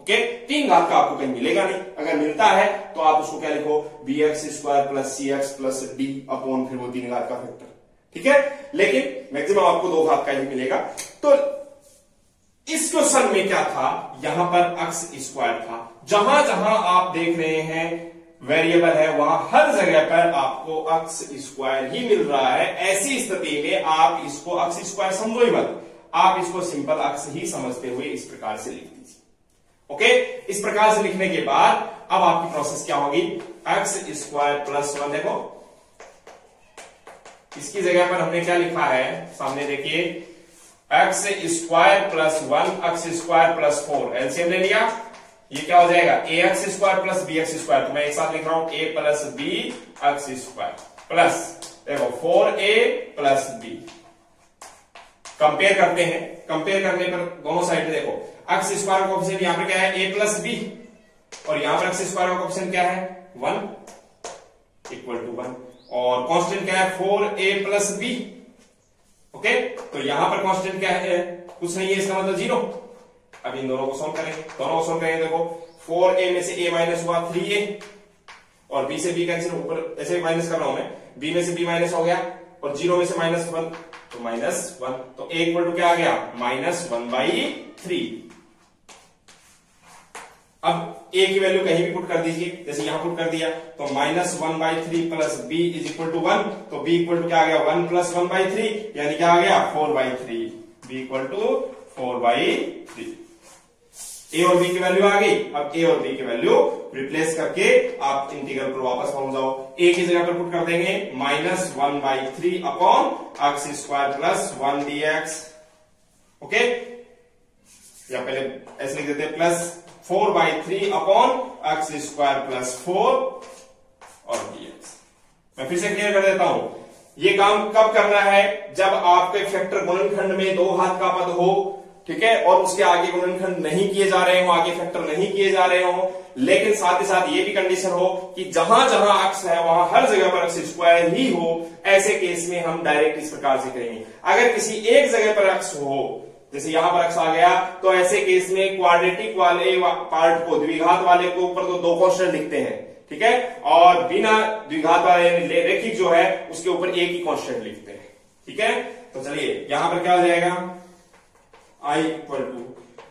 ओके, 3 घात का आपको कहीं मिलेगा नहीं, अगर मिलता है तो आप उसको क्या लिखो, bx square plus cx plus d upon फिर वो 3 घात का फैक्टर, ठीक है। लेकिन मैक्सिमम आपको 2 घात का ही मिलेगा। तो इस क्वेश्चन में क्या था, यहां पर एक्स स्क्वायर था, जहां जहां आप देख रहे हैं वेरिएबल है वहां हर जगह पर आपको एक्स स्क्वायर ही मिल रहा है। ऐसी स्थिति में आप इसको एक्स स्क्वायर समझो ही मत, आप इसको सिंपल एक्स ही समझते हुए इस प्रकार से लिख दीजिए। ओके, इस प्रकार से लिखने के बाद अब आपकी प्रोसेस क्या होगी, एक्स स्क्वायर प्लस 1, देखो इसकी जगह पर हमने क्या लिखा है, सामने देखिए, x square plus 1 x square plus 4, LCM ले लिया, ये क्या हो जाएगा, a x square plus b x square, तो मैं एक साथ लिख रहा हूं a plus b x square plus, देखो 4a प्लस b। कंपेयर करते हैं, कंपेयर करने पर दोनों साइड देखो, एक्स स्क्वायर का कोएफिशिएंट यहां पर क्या है, a प्लस b, और यहां पर एक्स स्क्वायर का कोएफिशिएंट क्या है, 1 इक्वल टू 1, और कांस्टेंट क्या है, 4a प्लस b। ओके, तो यहां पर कांस्टेंट क्या है, कुछ नहीं है, इसका मतलब 0। अब इन दोनों को सॉल्व करेंगे, दोनों को सॉल्व करेंगे, देखो 4a में से a माइनस हुआ 3a, और b से b कैंसिल, ऊपर ऐसे माइनस कर रहा हूं मैं, b में से b माइनस हो गया, और 0 में से -1 तो -1, तो a इक्वल टू क्या आ गया, -1/3। अब a की वैल्यू कहीं भी पुट कर दीजिए, जैसे यहां पुट कर दिया, तो -1/3 plus b is equal to 1, तो b इक्वल टू क्या आ गया, 1 प्लस 1/3, यानी क्या आ गया, 4/3, b इक्वल टू 4/3। a और b की वैल्यू आ गई। अब a और b की वैल्यू रिप्लेस करके आप इंटीग्रल पर वापस पहुंच जाओ, a की जगह पर पुट कर देंगे -1/3 upon x square plus 1 dx। Okay, या पहले ऐसे लिख देते हैं, plus 4/3 upon x square plus 4 और dx। मैं फिर से क्लियर कर देता हूं, ये काम कब करना है, जब आपके फैक्टर गुणनखंड में 2 घात का पद हो, ठीक है, और उसके आगे गुणनखंड नहीं किए जा रहे हो, आगे फैक्टर नहीं किए जा रहे हो, लेकिन साथ ही साथ ये भी कंडीशन हो कि जहां जहां एक्स है वहां हर जगह पर एक्स स्क्वायर ही हो। ऐसे केस में हम डायरेक्ट इस प्रकार से करेंगे, अगर किसी एक जगह पर एक्स हो, जैसे यहां पर x आ गया, तो ऐसे केस में क्वाड्रेटिक वाले पार्ट को, द्विघात वाले को ऊपर तो 2 कांस्टेंट लिखते हैं, ठीक है, और बिना द्विघात वाले रेखिक जो है उसके ऊपर एक ही कांस्टेंट लिखते हैं, ठीक है। तो चलिए यहां पर क्या हो जाएगा, i इक्वल टू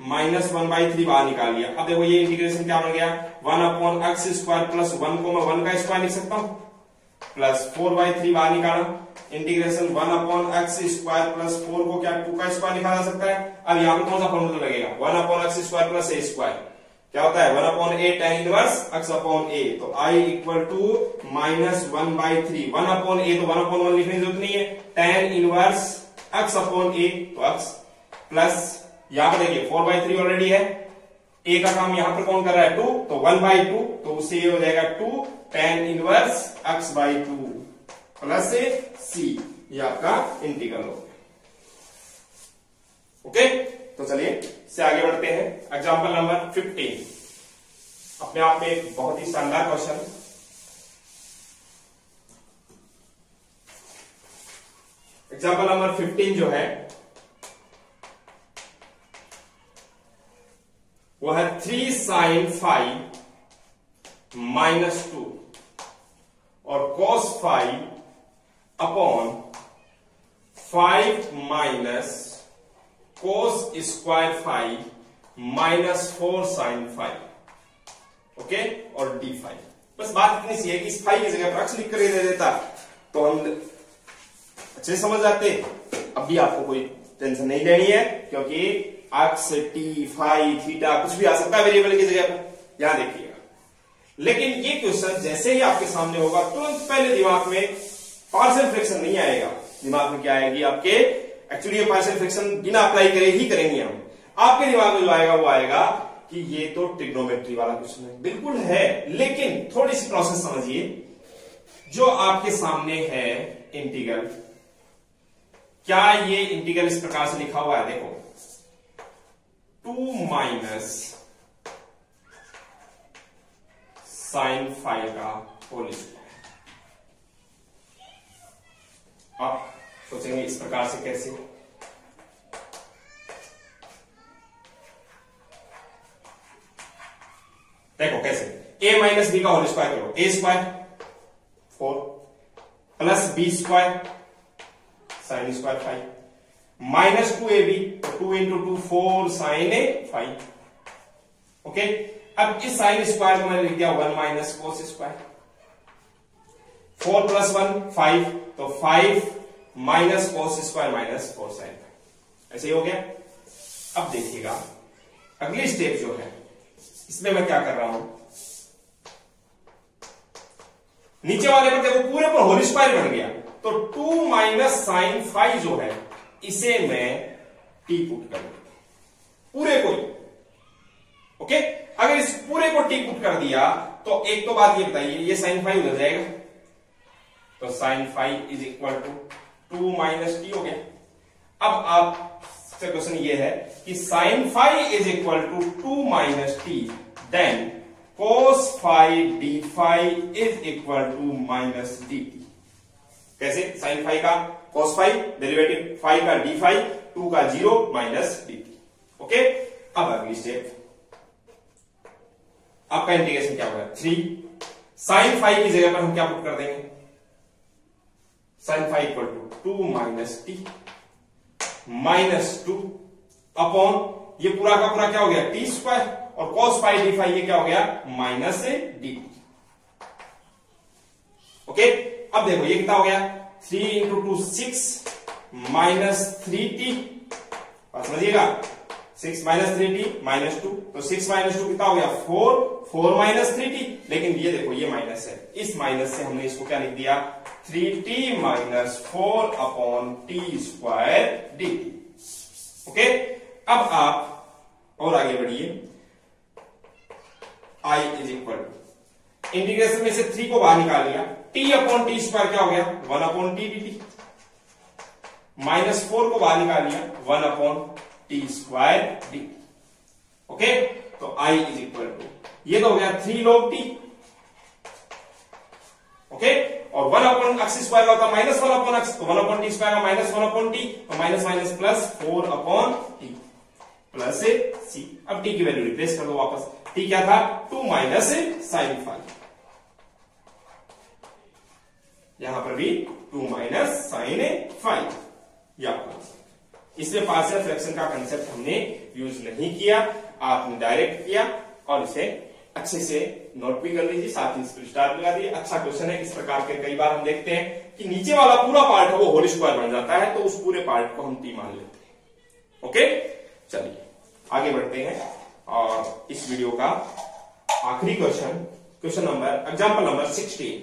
-1/3 बाहर निकाल लिया। अब देखो ये इंटीग्रेशन क्या बन गया, 1/x² प्लस 1 को मैं 1 का स्क्वायर लिख सकता हूं, प्लस 4/3 बाहर निकाला, इंटीग्रेशन 1/x² प्लस 4 को क्या 2 का स्क्वायर लिखा जा सकता है। अब यहां पर कौन सा फॉर्मूला लगेगा, 1/x² प्लस a², क्या होता है 1/a tan इनवर्स x/a। तो i इक्वल टू -1/3, 1/a तो 1/1 लिखने की जरूरत नहीं है, tan इनवर्स x/a तो x प्लस यहां पर देखिए 4/3 ऑलरेडी है, a का काम यहां पर कौन कर रहा है 2, तो 1/2, तो उससे ये हो जाएगा 2 tan inverse x/2 plus c, ये आपका इंटीग्रल हो गया। ओके, तो चलिए इससे आगे बढ़ते हैं। एग्जांपल नंबर 15 अपने आप में एक बहुत ही शानदार क्वेश्चन। एग्जांपल नंबर 15 जो है वो है 3 sin 5 -2 और cos 5 upon 5 minus cos square 5 -4 sin 5, okay, और d5। बस बात इतनी सी है कि इस 5 की जगह पर x लिख कर दे देता तो हम अच्छे से समझ जाते। अब भी आपको कोई टेंशन नहीं लेनी है, क्योंकि x, t, फाई, थीटा कुछ भी आ सकता है वेरिएबल की जगह पर, यहां देखिएगा। लेकिन ये क्वेश्चन जैसे ही आपके सामने होगा तुरंत पहले दिमाग में पार्शियल फ्रैक्शन नहीं आएगा, दिमाग में क्या आएगी आपके, एक्चुअली ये पार्शियल फ्रैक्शन बिना अप्लाई करे ही करेंगे हम। आपके दिमाग में जो आएगा वो आएगा कि ये तो ट्रिग्नोमेट्री वाला क्वेश्चन है, बिल्कुल है, लेकिन थोड़ी सी प्रोसेस समझिए। जो आपके सामने है इंटीग्रल, क्या ये इंटीग्रल इस प्रकार से लिखा हुआ है, देखो 2 माइनस साइन 5 का होल स्क्वायर। आप सोचेंगे इस प्रकार से कैसे, देखो कैसे, a माइनस बी का होल स्क्वायर करो, a square 4 plus b square sine square 5 minus 2ab, 2 into 2 4 sine 5, okay. अब इस साइन स्क्वायर को मैंने लिख दिया 1 माइनस कोस स्क्वायर, 4 प्लस 1 5, तो 5 minus cos square minus 4 sine 5, ऐसे ही हो गया। अब देखिएगा अगली स्टेप जो है, इसमें मैं क्या कर रहा हूं, नीचे वाले पर देखो पूरे पर होल स्क्वायर बन गया, तो 2 माइनस साइन 5 जो है इसे मैं टी पुट कर दूंगा, पूरे को, ओके। अगर इस पूरे को टी पुट कर दिया तो एक तो बात ये बताइए, ये साइन 5 उधर जाएगा, तो sine 5 is equal to 2 minus t हो गया। अब आप से क्वेश्चन ये है कि sine 5 is equal to 2 minus t, then cos 5 d5 is equal to minus dt। कैसे, साइन 5 का cos 5 डेरिवेटिव 5 का d5, 2 का 0 माइनस dt, ओके। अब अगली स्टेप, आपका इंटीग्रेशन क्या होगा 3 साइन 5 की जगह पर हम क्या पुट कर देंगे, sine 5 equal to 2 minus t minus 2 upon ये पूरा का पूरा क्या हो गया टी स्क्वायर, और cos 5 d5 ये क्या हो गया माइनस dt, ओके। अब देखो ये कितना हो गया 3 इंटू 2 6 माइनस 3t, समझिएगा 6 माइनस 3t माइनस 2, तो 6 माइनस 2 कितना हो गया 4 माइनस 3t, लेकिन ये देखो ये माइनस है, इस माइनस से हमने इसको क्या लिख दिया 3t minus 4 upon t square dt, okay. अब आप और आगे बढ़िए, i is equal to integration में से 3 को बाहर निकाल लिया, t अपॉन टी स्क्वायर क्या हो गया 1 अपॉन टी dt, माइनस 4 को बाहर निकाल लिया 1 upon t square dt, okay. तो i इज इक्वल टू ये तो हो गया 3 log t, ओके। और 1/x² का होता है -1/x, तो 1/t² का -1/t और minus minus plus 4/t plus c। अब t की वैल्यू रिप्लेस कर दो वापस। t क्या था? 2 - sin phi। यहां पर भी 2 - sin phi। इसमें पार्शियल फ्रैक्शन का कंसेप्ट हमने यूज नहीं किया, आपने डायरेक्ट किया और इसे अच्छे से नोट भी कर लीजिए, साथ ही इस पर स्टार लगा दिए। अच्छा क्वेश्चन है। इस प्रकार के कई बार हम देखते हैं कि नीचे वाला पूरा पार्ट है वो होल स्क्वायर बन जाता है, तो उस पूरे पार्ट को हम t मान लेते हैं। ओके, चलिए आगे बढ़ते हैं और इस वीडियो का आखिरी question number example number 16।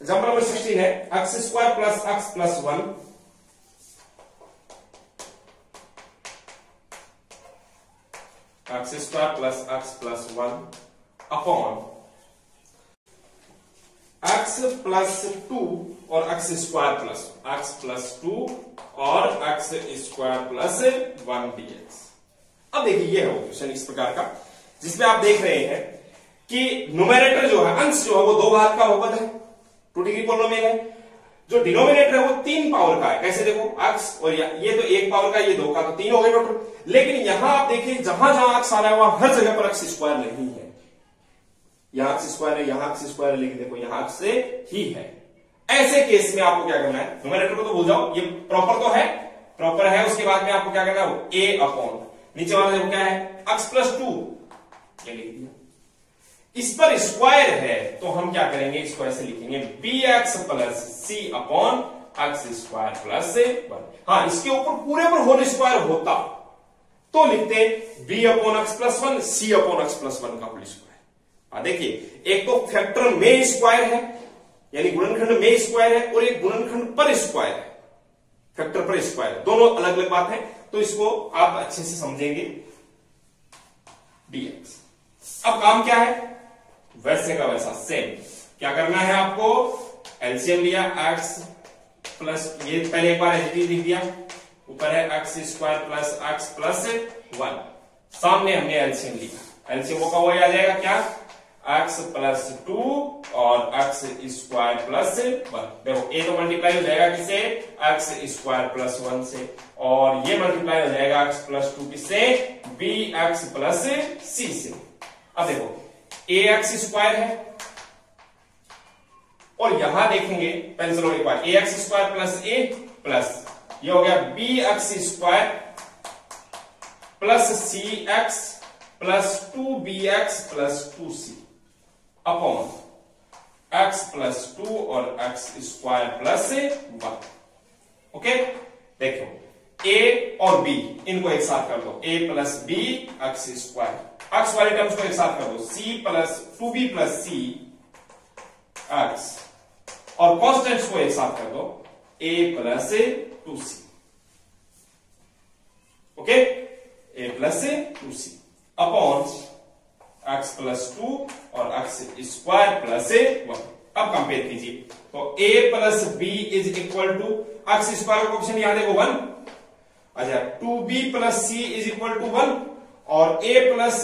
Example number 16 है x² plus x plus 1 x² plus x plus 1 upon x plus 2 और x प्लस 2 और x² प्लस 1 dx। अब देखिए ये है वो क्वेश्चन इस प्रकार का, जिसमें आप देख रहे हैं कि न्यूमरेटर जो है, अंश जो है वो 2 घात का बहुपद है, 2 डिग्री पॉलिनोमियल है। जो डिनोमिनेटर है वो 3 पावर का है। कैसे देखो, x और ये तो 1 पावर का, ये 2 का, तो 3 हो गए टोटल। लेकिन यहां आप देखिए जहां जहां x आ रहा है वहां हर जगह पर x² नहीं है। यहां x² है, यहां x² है, लेकिन देखो यहां x से ही है। ऐसे केस में आपको क्या करना है, न्यूमरेटर को तो भूल जाओ, ये प्रॉपर है, उसके बाद में आपको क्या करना है, वो a अपॉन नीचे वाला देखो क्या है, x प्लस 2 ये लिख दिया। इस पर स्क्वायर है तो हम क्या करेंगे, इसको ऐसे लिखेंगे bx plus c upon x² plus 1। हाँ, इसके ऊपर पूरे पर होल स्क्वायर होता तो लिखते b upon x plus 1 c upon x plus 1 का होल स्क्वायर। देखिए एक तो फैक्टर में स्क्वायर है, यानी गुणनखंड में स्क्वायर है, और एक गुणनखंड पर स्क्वायर है, फैक्टर पर स्क्वायर है, दोनों अलग अलग बात है। तो इसको आप अच्छे से समझेंगे dx। अब काम क्या है, वैसे का वैसा सेम क्या करना है आपको, एलसीएम लिया x प्लस, ये पहले एक बार एलसीएम लिख दिया, ऊपर है x² प्लस x प्लस 1, सामने हमने एलसीएम लिया, एलसीएम वो कब आ जाएगा क्या, x प्लस 2 और x² प्लस 1। देखो a तो मल्टीप्लाई हो जाएगा किससे, x² प्लस 1 से, और ये मल्टीप्लाई हो जाएगा x प्लस 2 किससे, bx प्लस c से। अब देखो ax² है और यहां देखेंगे पेंसिल एक बार, ax² प्लस a प्लस ये हो गया bx² plus cx plus 2bx plus 2c upon x plus 2 और x² प्लस 1। ओके, देखो a और b इनको एक साथ कर दो, a plus b x², x वाले टर्म्स को एक साथ कर दो, c plus 2b plus c x, और कॉन्स्टेंट्स को एक साथ कर दो, a plus 2c। Okay, a plus 2c upon x plus 2 और x² प्लस 1। अब कंपेयर कीजिए, तो a plus b is equal to x² का कोएफिशिएंट यहां देखो 1, अच्छा 2b plus c is equal to 1 और a plus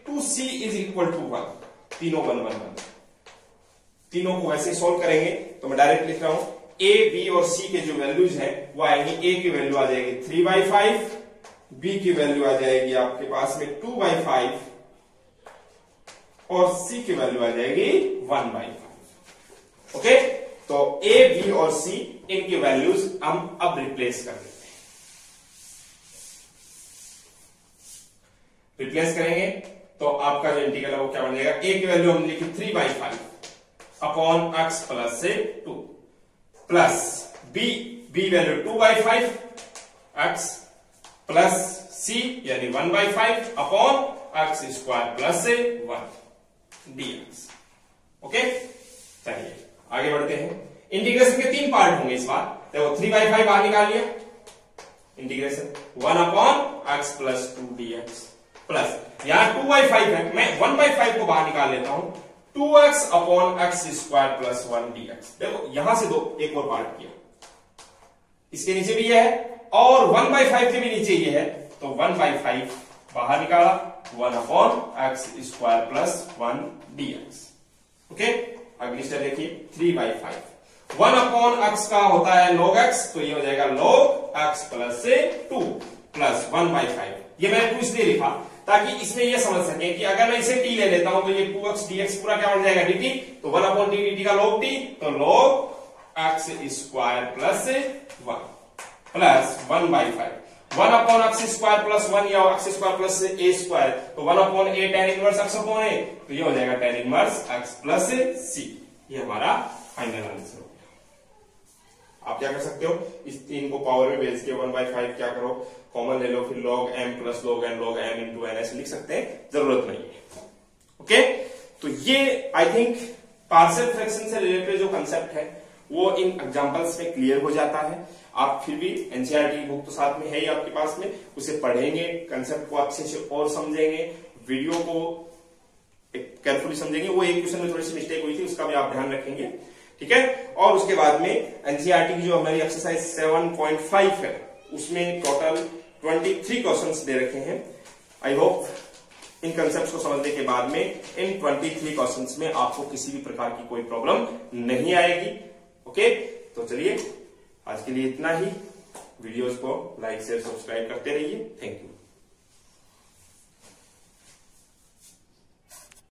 2c is equal to 1, तीनों 1 1 1। तीनों को वैसे सॉल्व करेंगे तो मैं डायरेक्ट लिख रहा हूं, a b और c के जो वैल्यूज हैं वो आएंगी, a की वैल्यू आ जाएगी 3/5, b की वैल्यू आ जाएगी आपके पास में 2/5 और c की वैल्यू आ जाएगी 1/5। ओके, तो a b और c इनकी वैल्यूज हम अब रिप्लेस कर देते हैं। रिप्लेस करेंगे तो आपका जो इंटीग्रल है वो क्या बन जाएगा, a की वैल्यू हम लिखी 3/5 upon x plus 2 plus b value 2/5 x plus c यानी 1/5 upon x² plus 1 dx। Okay, चलिए आगे बढ़ते हैं। इंटीग्रेशन के 3 पार्ट होंगे इस बार। देखो 3/5 बाहर निकाल लिया, integration 1 upon x plus 2 dx plus यहां 2/5 है, मैं 1/5 को बाहर निकाल लेता हूं, 2x upon x² plus 1 dx। देखो यहां से एक और पार्ट किया, इसके नीचे भी ये है और 1/5 के भी नीचे ये है, तो 1/5 बाहर निकाला 1/x² प्लस 1 dx। ओके, अगली स्टेप देखिए 3/5। 1/x का होता है log x, तो ये हो जाएगा log x प्लस 2 प्लस 1/5। ये मैंने 2 इसलिए लिखा ताकि इसमें ये समझ सके कि अगर मैं इसे t ले लेता हूं तो ये 2x dx पूरा क्या बन जाएगा dt, तो 1/t dt का log t, तो log x² plus 1 plus 1/5। 1/x² plus 1 या x² प्लस a², तो 1/a tan inverse x upon a, तो ये हो जाएगा tan inverse x plus c। ये हमारा फाइनल आंसर हो गया। आप क्या कर सकते हो, इस 3 को पावर में भेज के 1/5 क्या करो, कॉमन ले लो, फिर log m plus log n log m into n ऐसे लिख सकते हैं, जरूरत नहीं है। ओके, तो ये आई थिंक पार्शियल फ्रैक्शन से रिलेटेड जो कंसेप्ट है वो इन एग्जांपल्स में क्लियर हो जाता है। आप फिर भी एनसीईआरटी बुक तो साथ में है ही आपके पास में, उसे पढ़ेंगे, कंसेप्ट को अच्छे से और समझेंगे, वीडियो को केयरफुली समझेंगे। वो एक क्वेश्चन में थोड़ी सी मिस्टेक हुई थी, उसका भी आप ध्यान रखेंगे, ठीक है। और उसके बाद में एनसीईआरटी की जो हमारी एक्सरसाइज 7.5 है उसमें टोटल 23 क्वेश्चंस दे रखे हैं। आई होप इन कंसेप्ट्स को समझने के बाद में इन 23 क्वेश्चंस में आपको किसी भी प्रकार की कोई प्रॉब्लम नहीं आएगी। ओके, तो चलिए आज के लिए इतना ही। वीडियोस को लाइक शेयर सब्सक्राइब करते रहिए। Thank you.